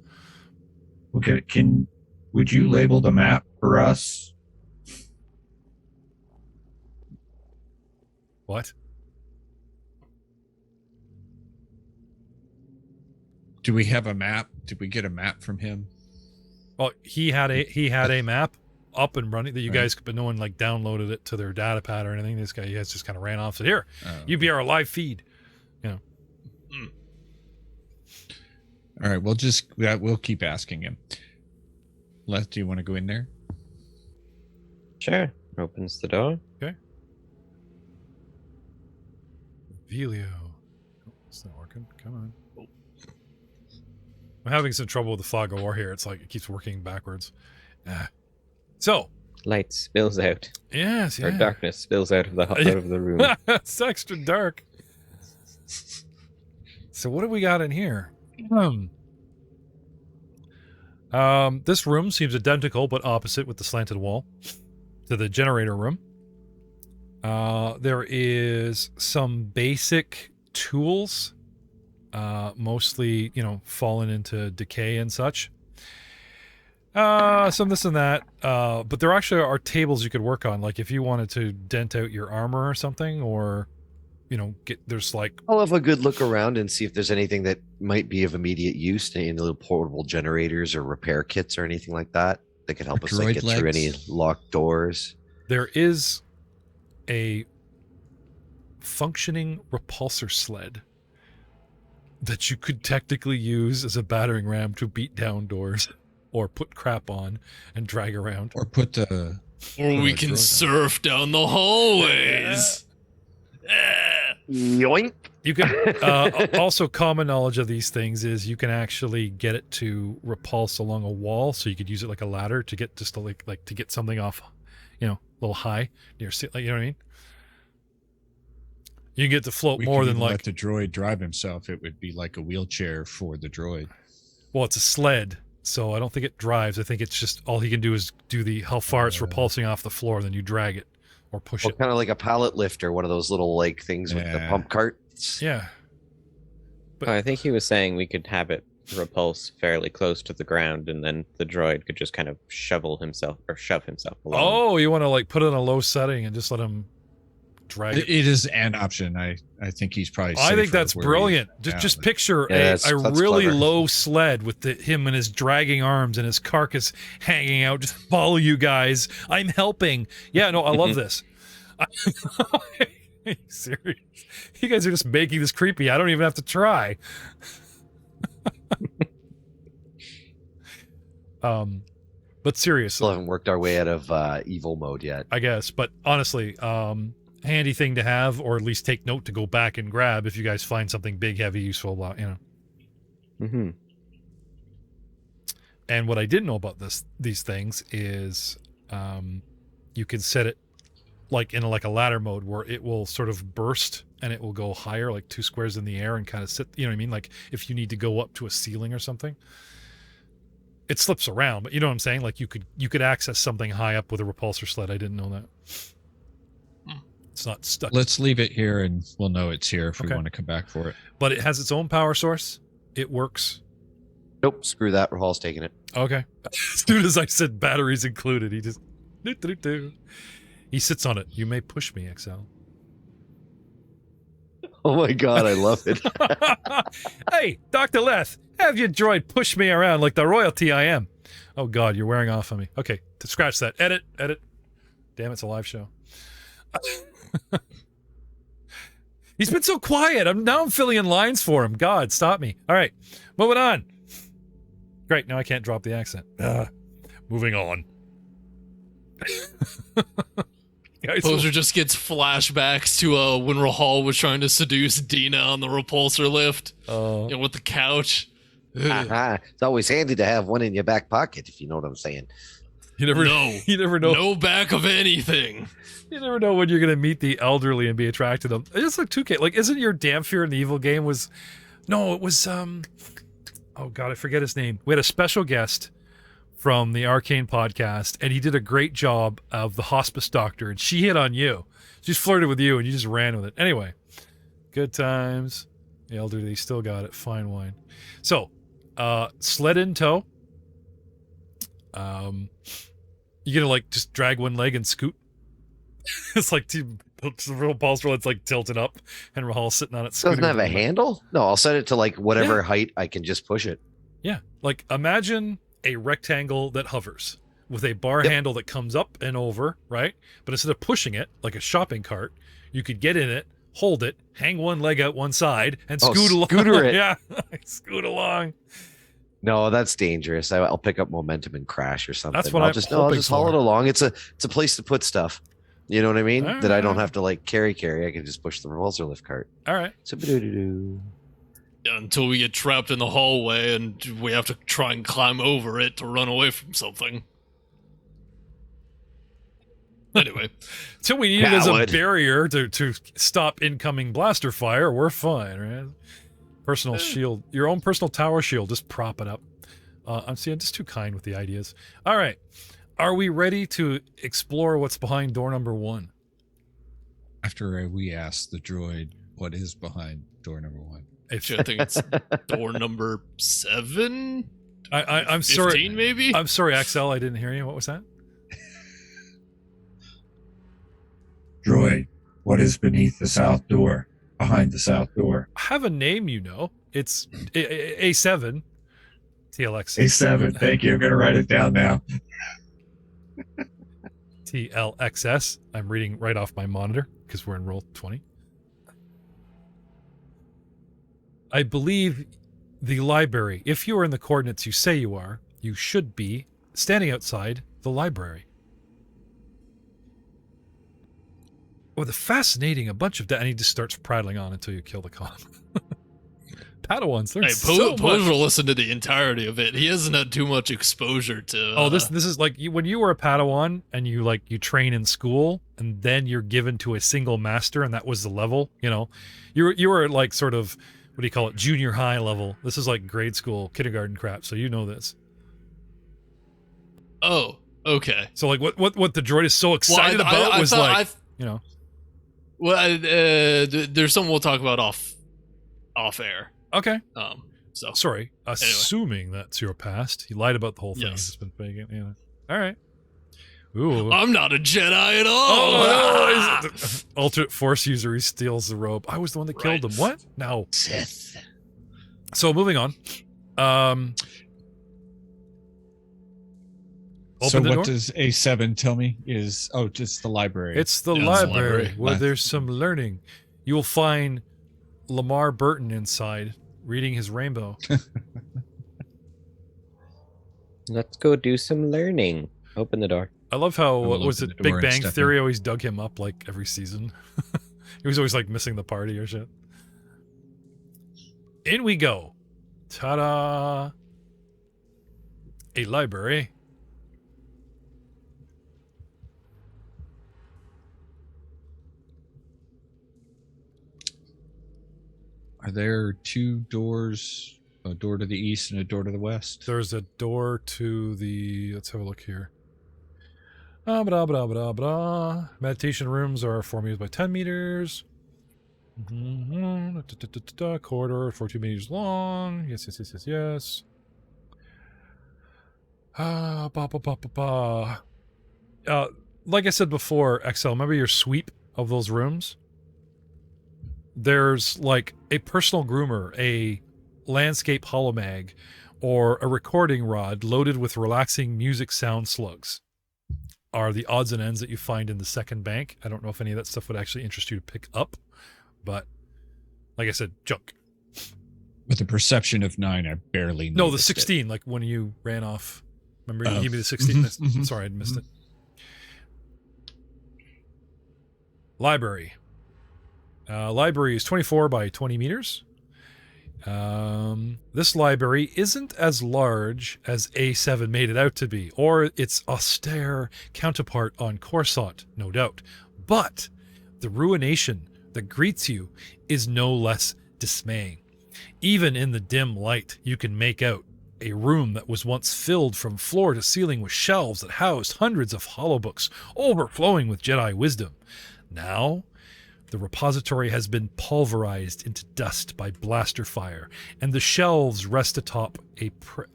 Okay, would you label the map for us? What? Do we have a map? Did we get a map from him? Well, he had a map up and running that you guys, but no one like downloaded it to their data pad or anything. This guy, you guys just kind of ran off. Said, "Here, you be our live feed." All right, we'll keep asking him. Les, do you want to go in there? Sure. Opens the door. Okay. Velio. Oh, it's not working. Come on. I'm having some trouble with the fog of war here. It's like it keeps working backwards. So. Light spills out. Yes, Or darkness spills out of the room. It's extra dark. So what do we got in here? This room seems identical but opposite with the slanted wall to the generator room. There is some basic tools, mostly, fallen into decay and such. Some this and that. But there actually are tables you could work on, like if you wanted to dent out your armor or something, or there's like... I'll have a good look around and see if there's anything that might be of immediate use, any little portable generators or repair kits or anything like that that could help us get through any locked doors. There is a functioning repulsor sled that you could technically use as a battering ram to beat down doors or put crap on and drag around. Or put the... Or we can surf down the hallways. Yoink. You can also, common knowledge of these things is you can actually get it to repulse along a wall, so you could use it like a ladder to get just to like to get something off, a little high near, like, you know what I mean? You can get to float more than like... let the droid drive himself. It would be like a wheelchair for the droid. Well, it's a sled, so I don't think it drives. I think it's just all he can do is do how far it's repulsing off the floor, then you drag it or push it. Kind of like a pallet lifter, one of those little like things with the pump carts. Yeah. But I think he was saying we could have it repulse fairly close to the ground, and then the droid could just kind of shove himself along. Oh, you want to like put it in a low setting and just let him drag it? It is an option. I think he's probably. I think safer that's where brilliant. he- Just picture Yeah, a that's really clever. low sled with him and his dragging arms and his carcass hanging out. Just follow you guys. I'm helping. Yeah, no, I love this. Are you serious? You guys are just making this creepy. I don't even have to try. But seriously, Still haven't worked our way out of evil mode yet. I guess. But honestly, handy thing to have, or at least take note to go back and grab if you guys find something big, heavy, useful, you know. Mm-hmm. And what I didn't know about these things is you can set it like in like a ladder mode where it will sort of burst and it will go higher, like 2 squares in the air and kind of sit, you know what I mean? Like if you need to go up to a ceiling or something. It slips around, but you know what I'm saying? Like you could access something high up with a repulsor sled. I didn't know that. It's not stuck. Let's leave it here, and we'll know it's here if we Okay. want to come back for it. But it has its own power source. It works. Nope, screw that. Rahul's taking it. Okay. As soon as I said batteries included, he just he sits on it. You may push me, XL. Oh my god, I love it. Hey, Dr. Leth, have your droid push me around like the royalty I am. Oh god, you're wearing off on me. Okay, scratch that. Edit. Damn, it's a live show. He's been so quiet. I'm filling in lines for him. God, stop me. All right, moving on. Great, now I can't drop the accent. Moving on. Guys, Poser just gets flashbacks to when Rahal was trying to seduce Dina on the repulsor lift, with the couch. Ugh. It's always handy to have one in your back pocket, if you know what I'm saying. you never know. No back of anything. You never know when you're gonna meet the elderly and be attracted to them. It's like 2K. Like, isn't your Damn Fear in the Evil game was? No, it was oh god, I forget his name. We had a special guest from the Arcane podcast, and he did a great job of the hospice doctor, and she hit on you. She just flirted with you, and you just ran with it. Anyway, good times. The elderly still got it. Fine wine. So, sled in tow. You gonna like just drag one leg and scoot? It's like the real pulse roll. It's like tilted up, and Rahal sitting on it. Doesn't have a handle? No, I'll set it to like whatever Yeah. height I can just push it. Yeah, like imagine a rectangle that hovers with a bar Yep. handle that comes up and over, right? But instead of pushing it like a shopping cart, you could get in it, hold it, hang one leg out one side, and Oh, scoot along. scooter it. Yeah, scoot along. No, that's dangerous. I'll pick up momentum and crash or something. That's what I'll I'm just hoping just haul for. it along. It's a place to put stuff. You know what I mean? All That I don't right. have to like carry. I can just push the repulsor lift cart. All right. So ba-do-do-do. Until we get trapped in the hallway and we have to try and climb over it to run away from something. Anyway, So we need it Yeah, as a would. barrier to stop incoming blaster fire. We're fine, right? Personal shield, your own personal tower shield. Just prop it up. I'm just too kind with the ideas. All right, are we ready to explore what's behind door number 1? After we ask the droid what is behind door number 1. actually, I think it's door number 7? I'm 15 sorry. maybe? I'm sorry, Axel. I didn't hear you. What was that? Droid, what is beneath the south door? Behind the south door. I have a name, you know. It's A7. TLX. A7. Thank you. I'm going to write it down now. TLXS. I'm reading right off my monitor because we're in roll 20. I believe the library. If you are in the coordinates you say you are, you should be standing outside the library. With a fascinating, a bunch of and he just starts prattling on until you kill the con. Padawans, learn Hey, so much. Poser listened to the entirety of it. He hasn't had too much exposure to. Oh, this is like when you were a Padawan and you train in school and then you're given to a single master and that was the level. You know, you were like sort of what do you call it, junior high level. This is like grade school, kindergarten crap. So you know this. Oh, okay. So like what the droid is so excited about was thought- like you know. Well, there's something we'll talk about off air. Okay. So Sorry, assuming that's your past. He lied about the whole thing. Yes. He's been faking it. Yeah. All right. Ooh. I'm not a Jedi at all. Oh, no. He's an alternate force user. He steals the robe. I was the one that killed him. What? No. Sith. So moving on. So Open the what door? does A7 tell me is, just the library. It's the Yeah, it's the library library. where Left. there's some learning. You will find Lamar Burton inside reading his rainbow. Let's go do some learning. Open the door. I love how, I will what was open it, the door Big and Bang step Theory in. always dug him up like every season. He was always like missing the party or shit. In we go. Ta-da! A library. Are there two doors, a door to the east and a door to the west? There's a door to the, let's have a look here. Blah, blah, blah, blah. Meditation rooms are 4 meters by 10 meters. Corridor 42 meters long. Yes, yes, yes, yes, yes. Like I said before, XL, remember your sweep of those rooms? There's like a personal groomer, a landscape holomag, or a recording rod loaded with relaxing music sound slugs are the odds and ends that you find in the second bank. I don't know if any of that stuff would actually interest you to pick up, but like I said, junk. With a perception of 9, I barely No, the noticed 16, like when you ran off. Remember you Oh. gave me the 16? Mhm, mhm, Sorry, I missed it. Library. Library is 24 by 20 meters. This library isn't as large as A7 made it out to be, or its austere counterpart on Coruscant, no doubt. But the ruination that greets you is no less dismaying. Even in the dim light, you can make out a room that was once filled from floor to ceiling with shelves that housed hundreds of holobooks, overflowing with Jedi wisdom. Now, the repository has been pulverized into dust by blaster fire, and the shelves rest atop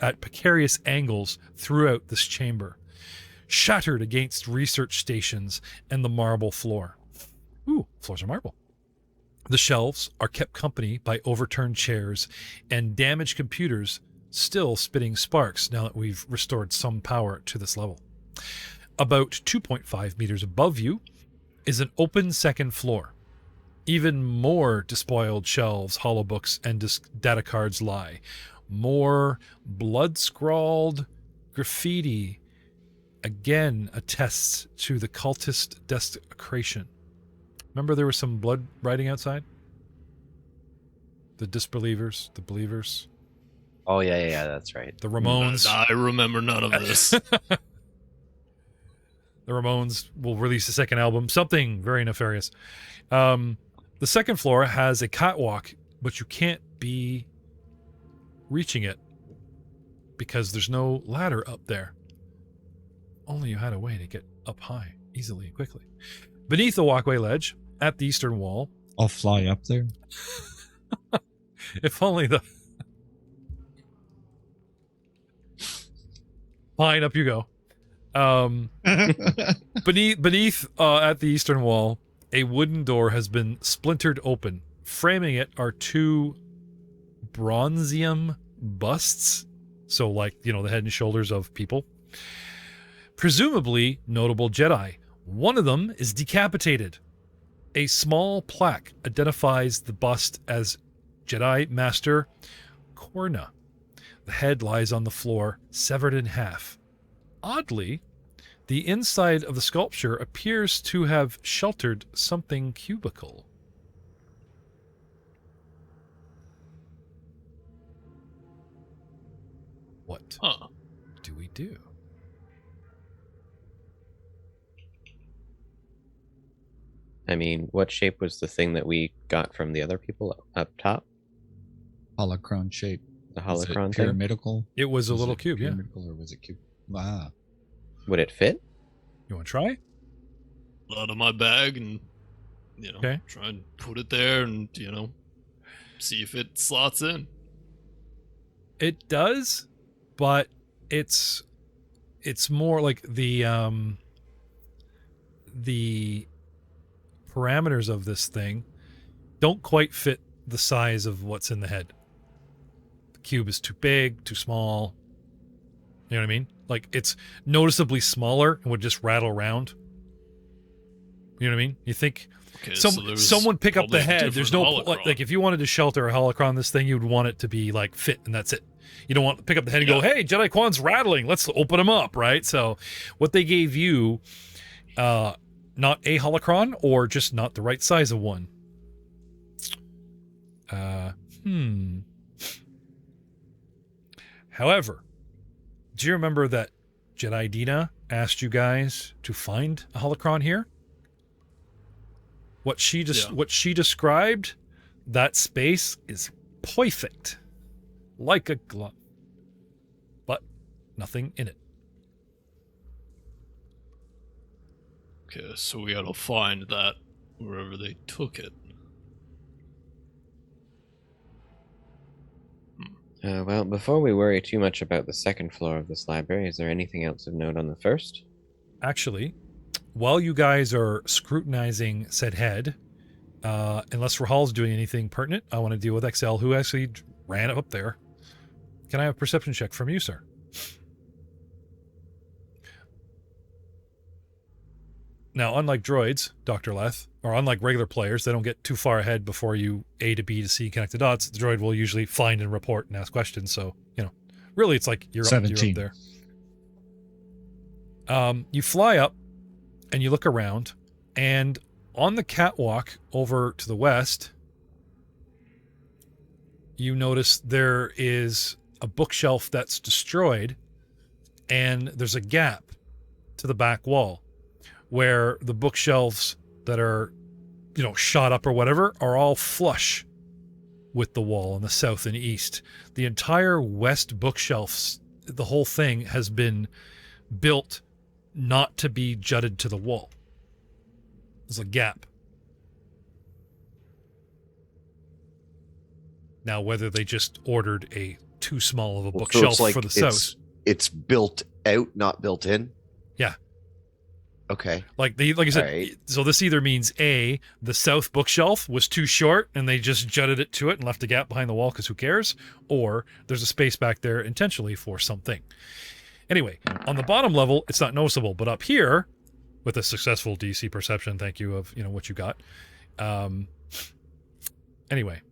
at precarious angles throughout this chamber, shattered against research stations and the marble floor. Ooh, floors are marble. The shelves are kept company by overturned chairs and damaged computers still spitting sparks now that we've restored some power to this level. About 2.5 meters above you is an open second floor. Even more despoiled shelves, holobooks, and data cards lie. More blood-scrawled graffiti again attests to the cultist desecration. Remember there was some blood writing outside? The disbelievers, the believers, Oh yeah, that's right. the Ramones. I remember none of this. The Ramones will release a second album, something very nefarious. The second floor has a catwalk, but you can't be reaching it because there's no ladder up there. Only you had a way to get up high, easily and quickly. Beneath the walkway ledge, at the eastern wall, I'll fly up there. if only the... Fine, up you go. Beneath at the eastern wall, a wooden door has been splintered open. Framing it are two bronzium busts. So like, the head and shoulders of people. Presumably notable Jedi. One of them is decapitated. A small plaque identifies the bust as Jedi Master Corna. The head lies on the floor, severed in half. Oddly, the inside of the sculpture appears to have sheltered something cubical. What Huh. do we do? I mean, what shape was the thing that we got from the other people up top? Holocron shape. The Was it holocron thing? pyramidal? It was a little cube, yeah. Pyramidal or was it cube? Ah. Would it fit? You want to try? Out of my bag and, Okay. try and put it there and, see if it slots in. It does, but it's more like the parameters of this thing don't quite fit the size of what's in the head. The cube is too big, too small. You know what I mean? Like, it's noticeably smaller and would just rattle around. You know what I mean? You think Okay, someone pick up the probably a head. There's different no holocron. like if you wanted to shelter a holocron this thing, you'd want it to be like fit and that's it. You don't want to pick up the head and go, "Hey, Jedi Quan's rattling. Let's open him up," right? So, what they gave you, not a holocron or just not the right size of one. However, do you remember that Jedi Dina asked you guys to find a holocron here? What she described, that space is perfect, like a glove, but nothing in it. Okay, so we gotta find that wherever they took it. Well, before we worry too much about the second floor of this library, is there anything else of note on the first? Actually, while you guys are scrutinizing said head, unless Rahal's doing anything pertinent, I want to deal with XL, who actually ran up there. Can I have a perception check from you, sir? Now, unlike droids, Dr. Leth, or unlike regular players, they don't get too far ahead before you A to B to C connect the dots. The droid will usually find and report and ask questions. So, really it's like you're up 17. there. You fly up and you look around, and on the catwalk over to the west, you notice there is a bookshelf that's destroyed, and there's a gap to the back wall where the bookshelves that are, shot up or whatever are all flush with the wall on the south and east. The entire west bookshelves, the whole thing has been built not to be jutted to the wall. There's a gap. Now, whether they just ordered a too small of a bookshelf for the south. It's built out, not built in? Yeah. Okay. Like I said, right. So this either means A, the south bookshelf was too short and they just jutted it to it and left a gap behind the wall because who cares? Or there's a space back there intentionally for something. Anyway, on the bottom level, it's not noticeable, but up here, with a successful DC perception, thank you, of what you got. Anyway,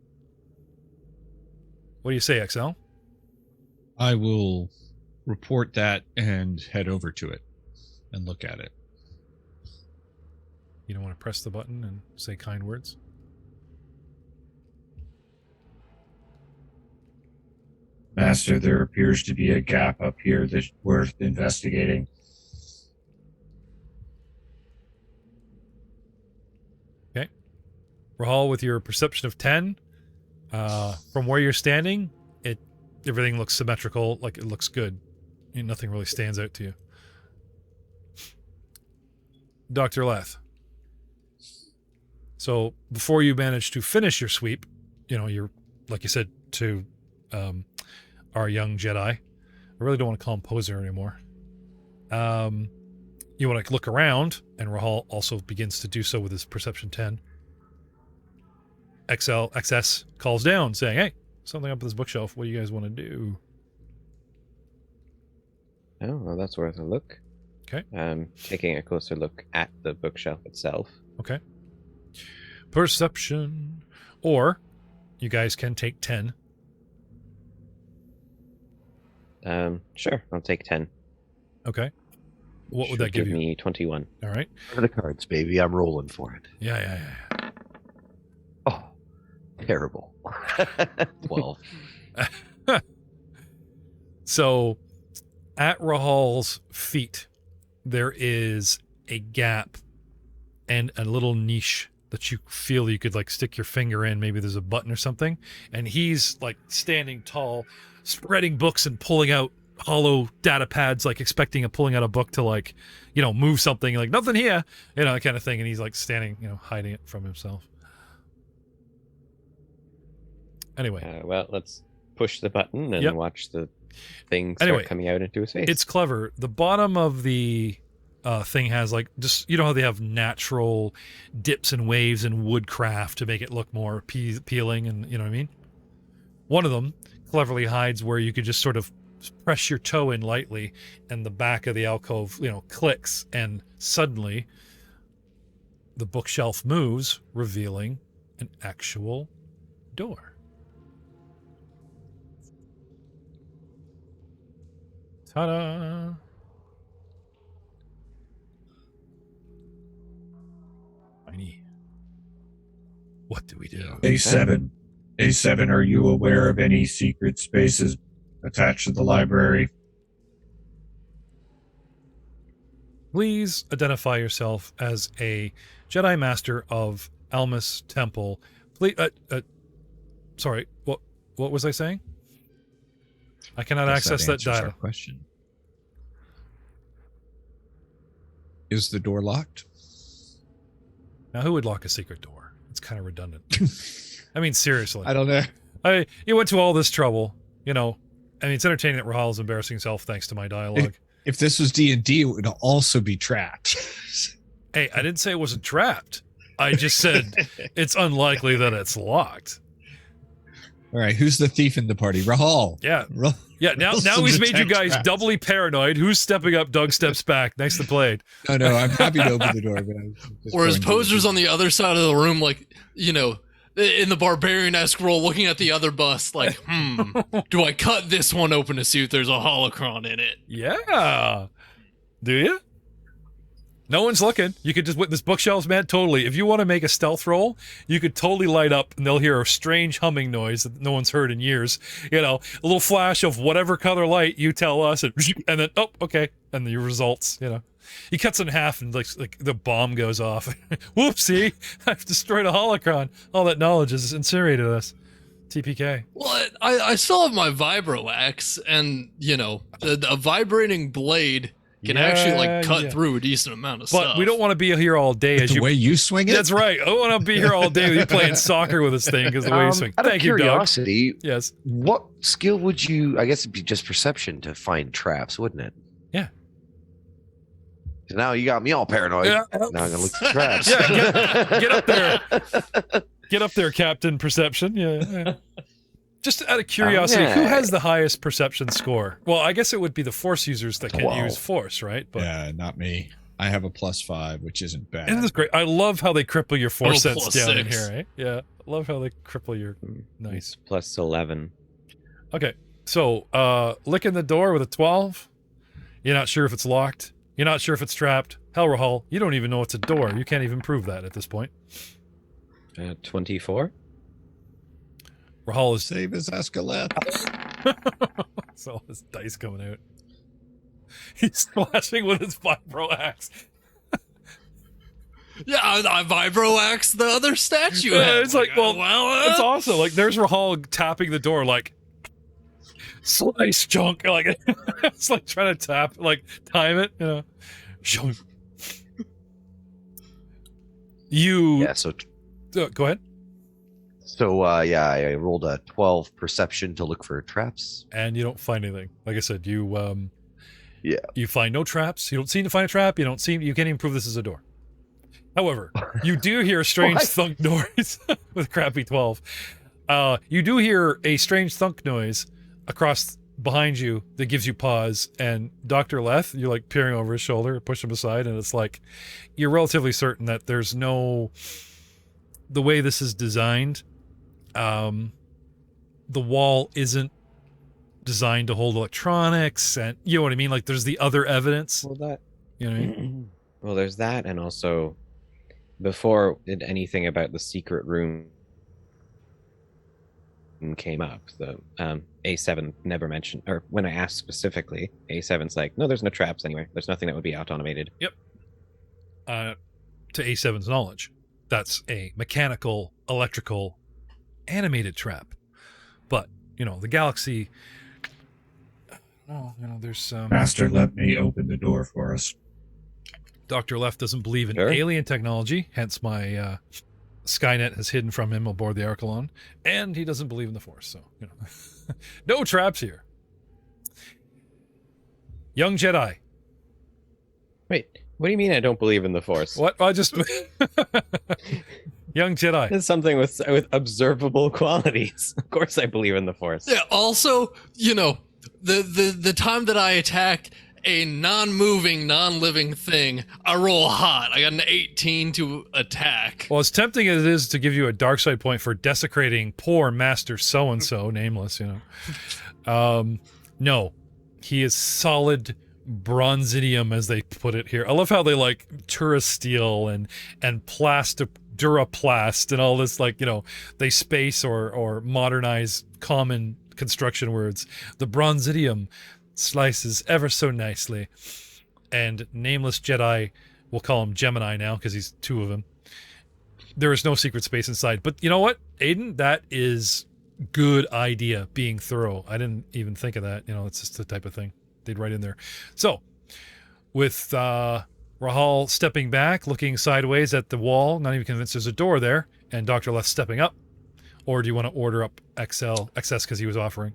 what do you say, XL? I will report that and head over to it and look at it. You don't want to press the button and say kind words? Master, there appears to be a gap up here that's worth investigating. Okay. Rahal, with your perception of 10, from where you're standing, everything looks symmetrical, like it looks good. Nothing really stands out to you. Dr. Leth. So before you manage to finish your sweep, you're, like you said, to our young Jedi. I really don't want to call him poser anymore. You want to look around, and Rahal also begins to do so with his perception 10. XS calls down saying, "Hey, something up with this bookshelf. What do you guys want to do?" Oh, well, that's worth a look. Okay. Taking a closer look at the bookshelf itself. Okay. Perception. Or you guys can take 10. Sure, I'll take 10. Okay. What would Should that give you? Me 21. All right. What are the cards, baby? I'm rolling for it. Yeah. Oh, terrible. 12. So, at Rahal's feet, there is a gap and a little niche that you feel you could stick your finger in. Maybe there's a button or something. And he's standing tall, spreading books and pulling out hollow data pads, expecting pulling out a book to move something, nothing here, kind of thing. And he's standing, hiding it from himself. Anyway. Well, let's push the button and watch the thing start coming out into his face. It's clever. The bottom of the thing has like just, you know how they have natural dips and waves in woodcraft to make it look more appealing, and you know what I mean? One of them cleverly hides where you could just sort of press your toe in lightly and the back of the alcove, you know, clicks, and suddenly the bookshelf moves, revealing an actual door. Ta-da! Tiny. What do we do? A7. A7, are you aware of any secret spaces attached to the library? Please identify yourself as a Jedi Master of Almas Temple. Please, sorry, what was I saying? I cannot access that dial. Question. Is the door locked? Now, who would lock a secret door? It's kind of redundant. I mean, seriously. I don't know. You went to all this trouble, you know. I mean, it's entertaining that Rahal is embarrassing himself thanks to my dialogue. If this was D&D, it would also be trapped. Hey, I didn't say it wasn't trapped. I just said it's unlikely that it's locked. All right, who's the thief in the party? Rahal. Yeah. Yeah, now he's made you guys doubly paranoid. Who's stepping up? Doug steps back. Nicely played. No, I'm happy to open the door. But or his posers on the other side of the room, like, you know, in the barbarian-esque role, looking at the other bus, like, do I cut this one open to see if there's a holocron in it? Yeah. Do you? No one's looking. You could just with this bookshelves, man. Totally. If you want to make a stealth roll, you could totally light up, and they'll hear a strange humming noise that no one's heard in years. You know, a little flash of whatever color light you tell us, and then okay, and the results. You know, he cuts it in half, and like the bomb goes off. Whoopsie! I've destroyed a holocron. All that knowledge has incinerated us. TPK. Well, I still have my vibro axe, and you know, a vibrating blade can actually like cut through a decent amount of stuff. But we don't want to be here all day. The way you swing it? That's right. I don't want to be here all day with you playing soccer with this thing because the way you swing. Thank you, Doug. Curiosity, yes. What skill would you, I guess it'd be just perception to find traps, wouldn't it? Yeah. So now you got me all paranoid. Yeah. Now I'm going to look for traps. Yeah, get up there. Get up there, Captain Perception. Yeah. Just out of curiosity, who has the highest perception score? Well, I guess it would be the Force users that can use Force, right? But yeah, not me. I have a +5, which isn't bad. Isn't this great? I love how they cripple your Force sense down 6. in here, right? Yeah, I love how they cripple your... Nice. +11. Okay, so licking the door with a 12. You're not sure if it's locked. You're not sure if it's trapped. Hell, Rahal, you don't even know it's a door. You can't even prove that at this point. 24. Rahal is... Save his Escalette. It's all his dice coming out. He's splashing with his vibro axe. Yeah, I vibro axe the other statue. It's like, it's awesome. Like, there's Rahal tapping the door, like, slice junk. Like, it's like trying to tap, like, time it, you know. Show him. Yeah, so... go ahead. So, I rolled a 12 perception to look for traps. And you don't find anything. Like I said, you you find no traps. You don't seem to find a trap. You can't even prove this is a door. However, you do hear a strange thunk noise with crappy 12. You do hear a strange thunk noise across behind you that gives you pause, and Dr. Leth, you're like peering over his shoulder, push him aside, and it's like you're relatively certain that there's no... The way this is designed, the wall isn't designed to hold electronics, and you know what I mean? Like, there's the other evidence. Well, that... You know what I mean? Well, there's that, and also, before anything about the secret room came up, the A7 never mentioned, or when I asked specifically, A7's like, no, there's no traps anywhere. There's nothing that would be out-automated. Yep. To A7's knowledge, that's a mechanical, electrical, animated trap. But, you know, the galaxy... Oh, you know, there's... Master, let me open the door for us. Dr. Left doesn't believe in alien technology, hence my Skynet has hidden from him aboard the Archelon, and he doesn't believe in the Force, so, you know. No traps here. Young Jedi. Wait, what do you mean I don't believe in the Force? What? I just... Young Jedi. It's something with observable qualities. Of course I believe in the Force. Yeah, also, you know, the time that I attack a non-moving, non-living thing, I roll hot. I got an 18 to attack. Well, as tempting as it is to give you a dark side point for desecrating poor Master So-and-so, nameless, you know. No. He is solid bronzidium, as they put it here. I love how they like Turasteel and Duraplast and all this, like, you know, they space or modernize common construction words. The bronzidium slices ever so nicely. And nameless Jedi, we'll call him Gemini now because he's two of them. There is no secret space inside. But you know what, Aiden? That is good idea, being thorough. I didn't even think of that. You know, it's just the type of thing they'd write in there. So, with Rahal stepping back, looking sideways at the wall, not even convinced there's a door there, and Dr. Left stepping up, or do you want to order up XS because he was offering?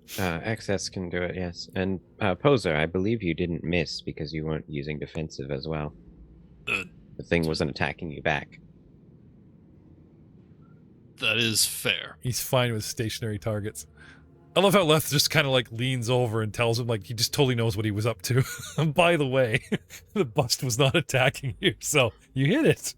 XS can do it, yes. And Poser, I believe you didn't miss because you weren't using defensive as well. The thing wasn't attacking you back. That is fair. He's fine with stationary targets. I love how Left just kind of like leans over and tells him like he just totally knows what he was up to. And by the way, the bust was not attacking you, so you hit it.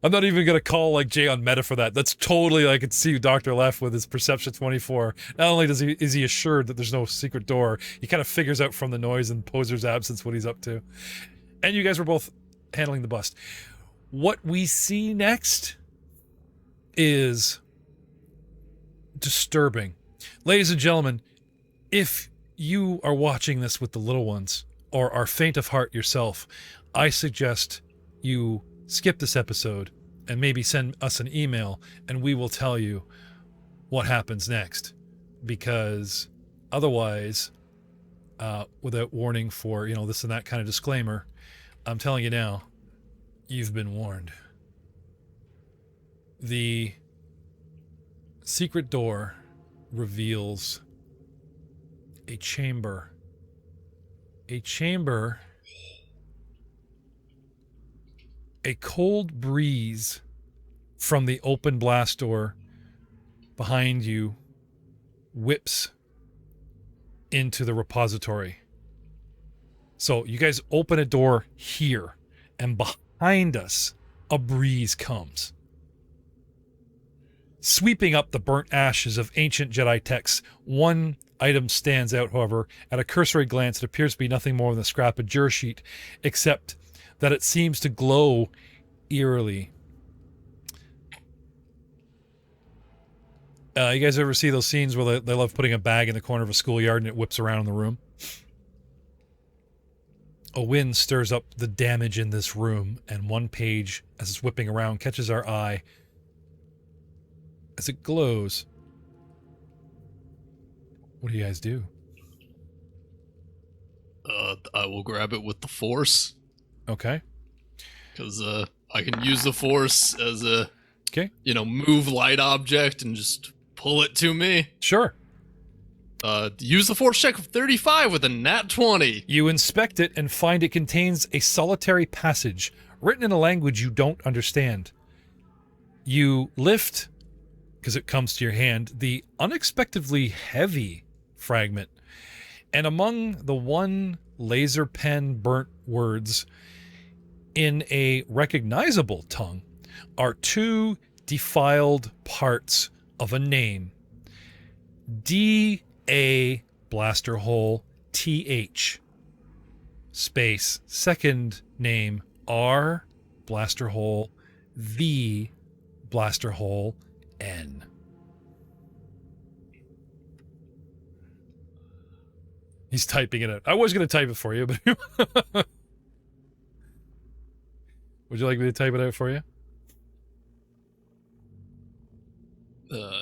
I'm not even going to call like Jay on meta for that. That's totally, I could see Dr. Left with his Perception 24. Not only is he assured that there's no secret door, he kind of figures out from the noise and Poser's absence what he's up to. And you guys were both handling the bust. What we see next is disturbing. Ladies and gentlemen, if you are watching this with the little ones or are faint of heart yourself, I suggest you skip this episode and maybe send us an email and we will tell you what happens next, because otherwise, without warning for, you know, this and that kind of disclaimer, I'm telling you now, you've been warned. The secret door reveals a chamber. A chamber. A cold breeze from the open blast door behind you whips into the repository. So you guys open a door here, and behind us, a breeze comes. Sweeping up the burnt ashes of ancient Jedi texts, one item stands out, however. At a cursory glance, it appears to be nothing more than a scrap of jur sheet, except that it seems to glow eerily. You guys ever see those scenes where they love putting a bag in the corner of a schoolyard and it whips around in the room? A wind stirs up the damage in this room, and one page, as it's whipping around, catches our eye as it glows. What do you guys do? I will grab it with the Force. Okay. Because I can use the Force as a, okay, you know, move light object and just pull it to me. Sure. Use the Force check of 35 with a nat 20. You inspect it and find it contains a solitary passage written in a language you don't understand. You lift, because it comes to your hand, the unexpectedly heavy fragment. And among the one laser pen burnt words in a recognizable tongue are two defiled parts of a name. D.A. blaster hole T.H. space second name R blaster hole V blaster hole N. He's typing it out. I was going to type it for you, but would you like me to type it out for you?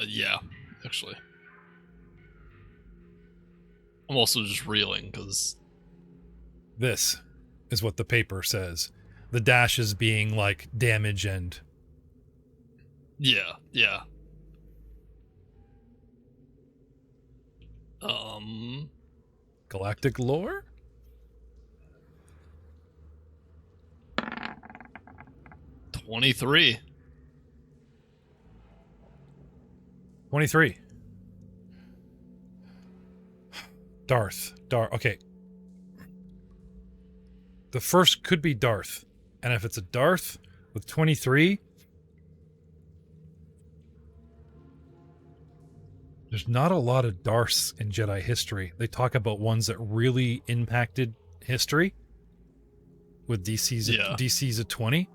Yeah, actually. I'm also just reeling because this is what the paper says. The dashes being like damage and... Yeah. Galactic lore? $23. 23. Darth. Okay. The first could be Darth. And if it's a Darth with 23, there's not a lot of Darths in Jedi history. They talk about ones that really impacted history with DC's of 20.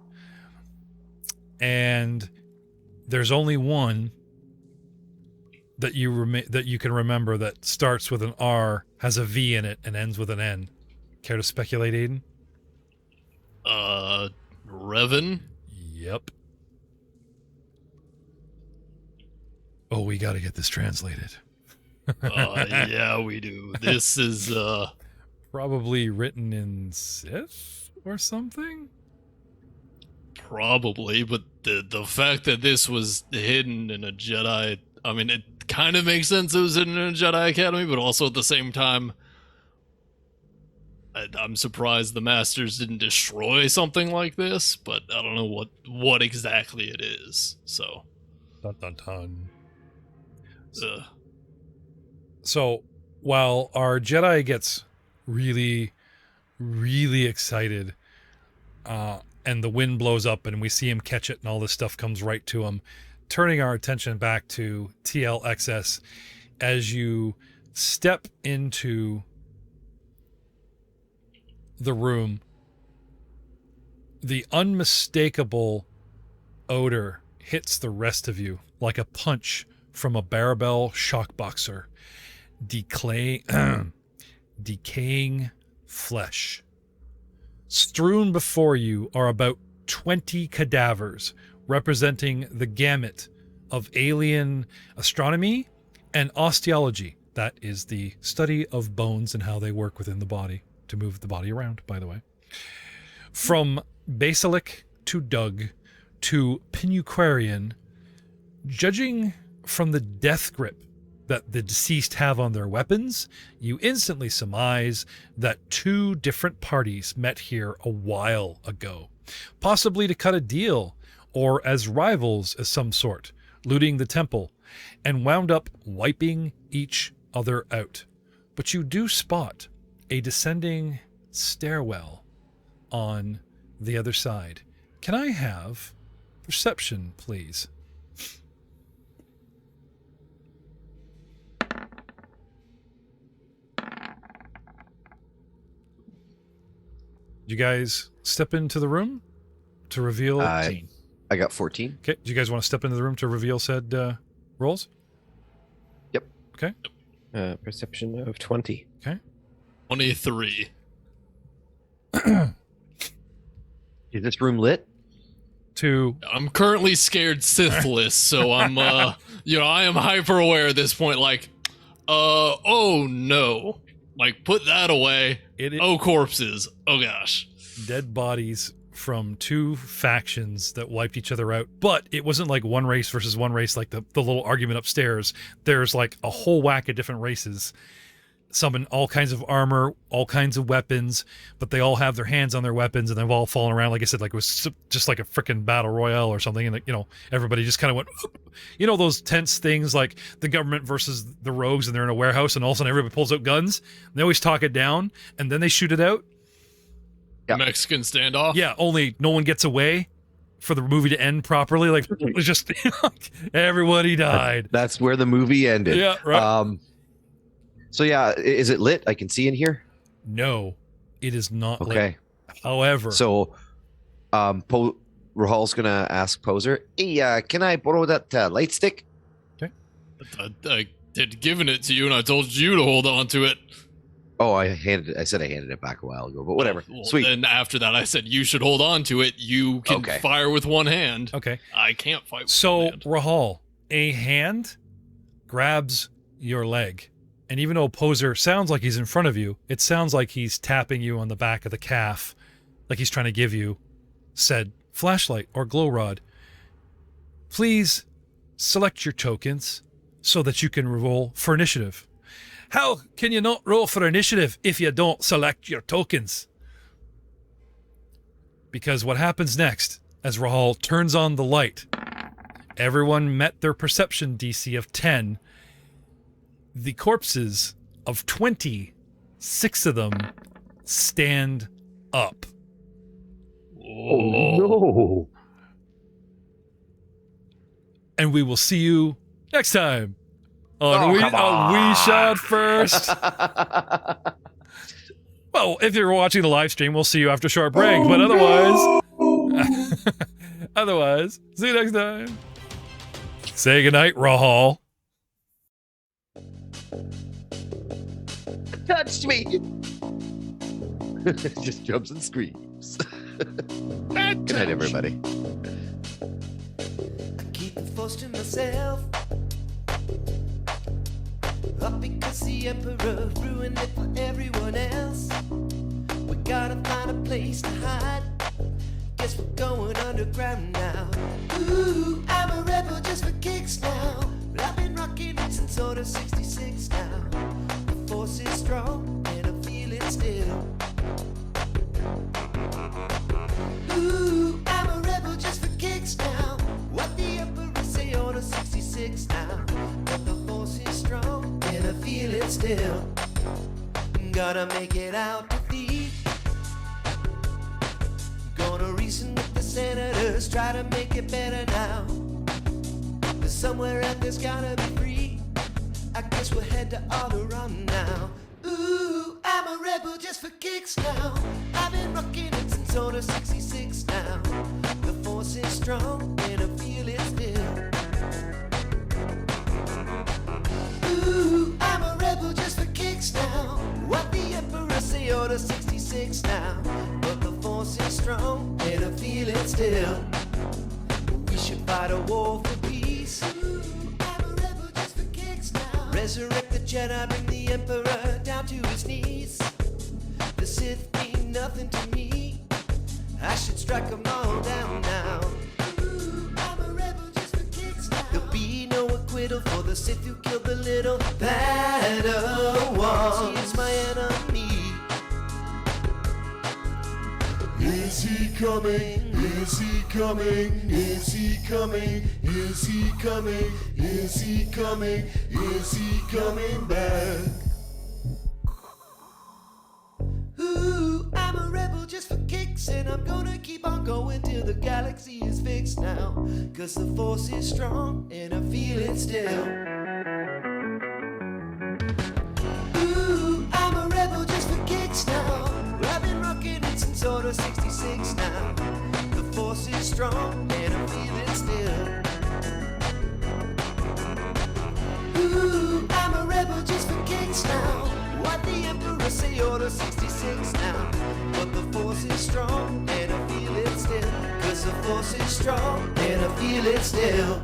And there's only one that you can remember that starts with an R, has a V in it, and ends with an N. Care to speculate, Aiden? Revan? Yep. Oh, we got to get this translated. Yeah, we do. This is probably written in Sith or something. Probably, but the fact that this was hidden in a Jedi, I mean, it kind of makes sense it was hidden in a Jedi Academy, but also at the same time, I'm surprised the Masters didn't destroy something like this, but I don't know what exactly it is, so. Dun dun dun. So, while our Jedi gets really, really excited, and the wind blows up and we see him catch it and all this stuff comes right to him, turning our attention back to TLXS as you step into the room, the unmistakable odor hits the rest of you like a punch from a barbell shock boxer. Decaying flesh. Strewn before you are about 20 cadavers representing the gamut of alien astronomy and osteology. That is the study of bones and how they work within the body to move the body around, by the way. From basilic to Doug to Pinuquarian, judging from the death grip that the deceased have on their weapons, you instantly surmise that two different parties met here a while ago, possibly to cut a deal or as rivals of some sort, looting the temple, and wound up wiping each other out. But you do spot a descending stairwell on the other side. Can I have perception, please? You guys step into the room to reveal... I got 14. Okay, do you guys want to step into the room to reveal said rolls? Yep. Okay. Perception of 20. Okay. 23. Is this room lit? 2. I'm currently scared Sithless, so I'm, I am hyper aware at this point, like, oh no. Like, put that away. Oh, corpses. Oh, gosh. Dead bodies from two factions that wiped each other out. But it wasn't like one race versus one race, like the little argument upstairs. There's like a whole whack of different races. Some in all kinds of armor, all kinds of weapons, but they all have their hands on their weapons and they've all fallen around. Like I said, like it was just like a freaking battle royale or something. And, everybody just kind of went, those tense things like the government versus the rogues and they're in a warehouse and all of a sudden everybody pulls out guns. They always talk it down and then they shoot it out. Yeah. Mexican standoff. Yeah, only no one gets away for the movie to end properly. Like it was just everybody died. That's where the movie ended. Yeah, right. So yeah, is it lit? I can see in here. No, it is not lit. Okay. However, So, Rahal's gonna ask Poser, "Hey, can I borrow that light stick?" I had given it to you, and I told you to hold on to it. Oh, I said I handed it back a while ago, but whatever. Well, Sweet. Then after that, I said you should hold on to it. You can Okay. fire with one hand. okay. I can't fight with one So hand. Rahal, a hand grabs your leg. And even though Poser sounds like he's in front of you, it sounds like he's tapping you on the back of the calf, like he's trying to give you said flashlight or glow rod. Please select your tokens so that you can roll for initiative. How can you not roll for initiative if you don't select your tokens? Because what happens next, as Rahal turns on the light, everyone met their perception DC of 10. The corpses of 26 of them stand up. Oh, no. And we will see you next time on We Shot First. Well, if you're watching the live stream, we'll see you after a short break. But otherwise, see you next time. Say goodnight, Rahal. Touched me. Just jumps and screams. Good night, everybody. I keep forcing myself up because the Emperor ruined it for everyone else. We gotta find a place to hide. Guess we're going underground now. Ooh, I'm a rebel just for kicks now. But I've been rocking it since order 66 now. The force is strong and I feel it still. Ooh, I'm a rebel just for kicks now. What the Emperor say, order 66 now. But the force is strong and I feel it still. Gotta make it out to thief. Gonna reason with the senators, try to make it better now. But somewhere out there's gotta be free. I guess we'll head to Alderaan now. Ooh, I'm a rebel just for kicks now. I've been rocking it since order 66 now. The force is strong and I feel it still. Ooh, I'm a rebel just for kicks now. What the Emperor say, order 66 now. But the force is strong and I feel it still. We should fight a war for peace. Ooh, I'm a rebel just for kicks now. Resurrect the Jedi, bring the Emperor down to his knees. The Sith mean nothing to me. I should strike them all down now. Ooh, I'm a rebel just for kicks now. There'll be no acquittal for the Sith who killed the little Padawan. He is my enemy. Is he coming? Is he coming? Is he coming? Is he coming? Is he coming? Is he coming back? Ooh, I'm a rebel just for kicks, and I'm gonna keep on going till the galaxy is fixed now. Cause the force is strong and I feel it still. Ooh, I'm a rebel just for kicks now. I've been rocking it since order 66 now. The force is strong and I feel it still. Ooh, I'm a rebel just for kicks now. What the Emperor say, order 66 now. But the force is strong and I feel it still. Cause the force is strong and I feel it still.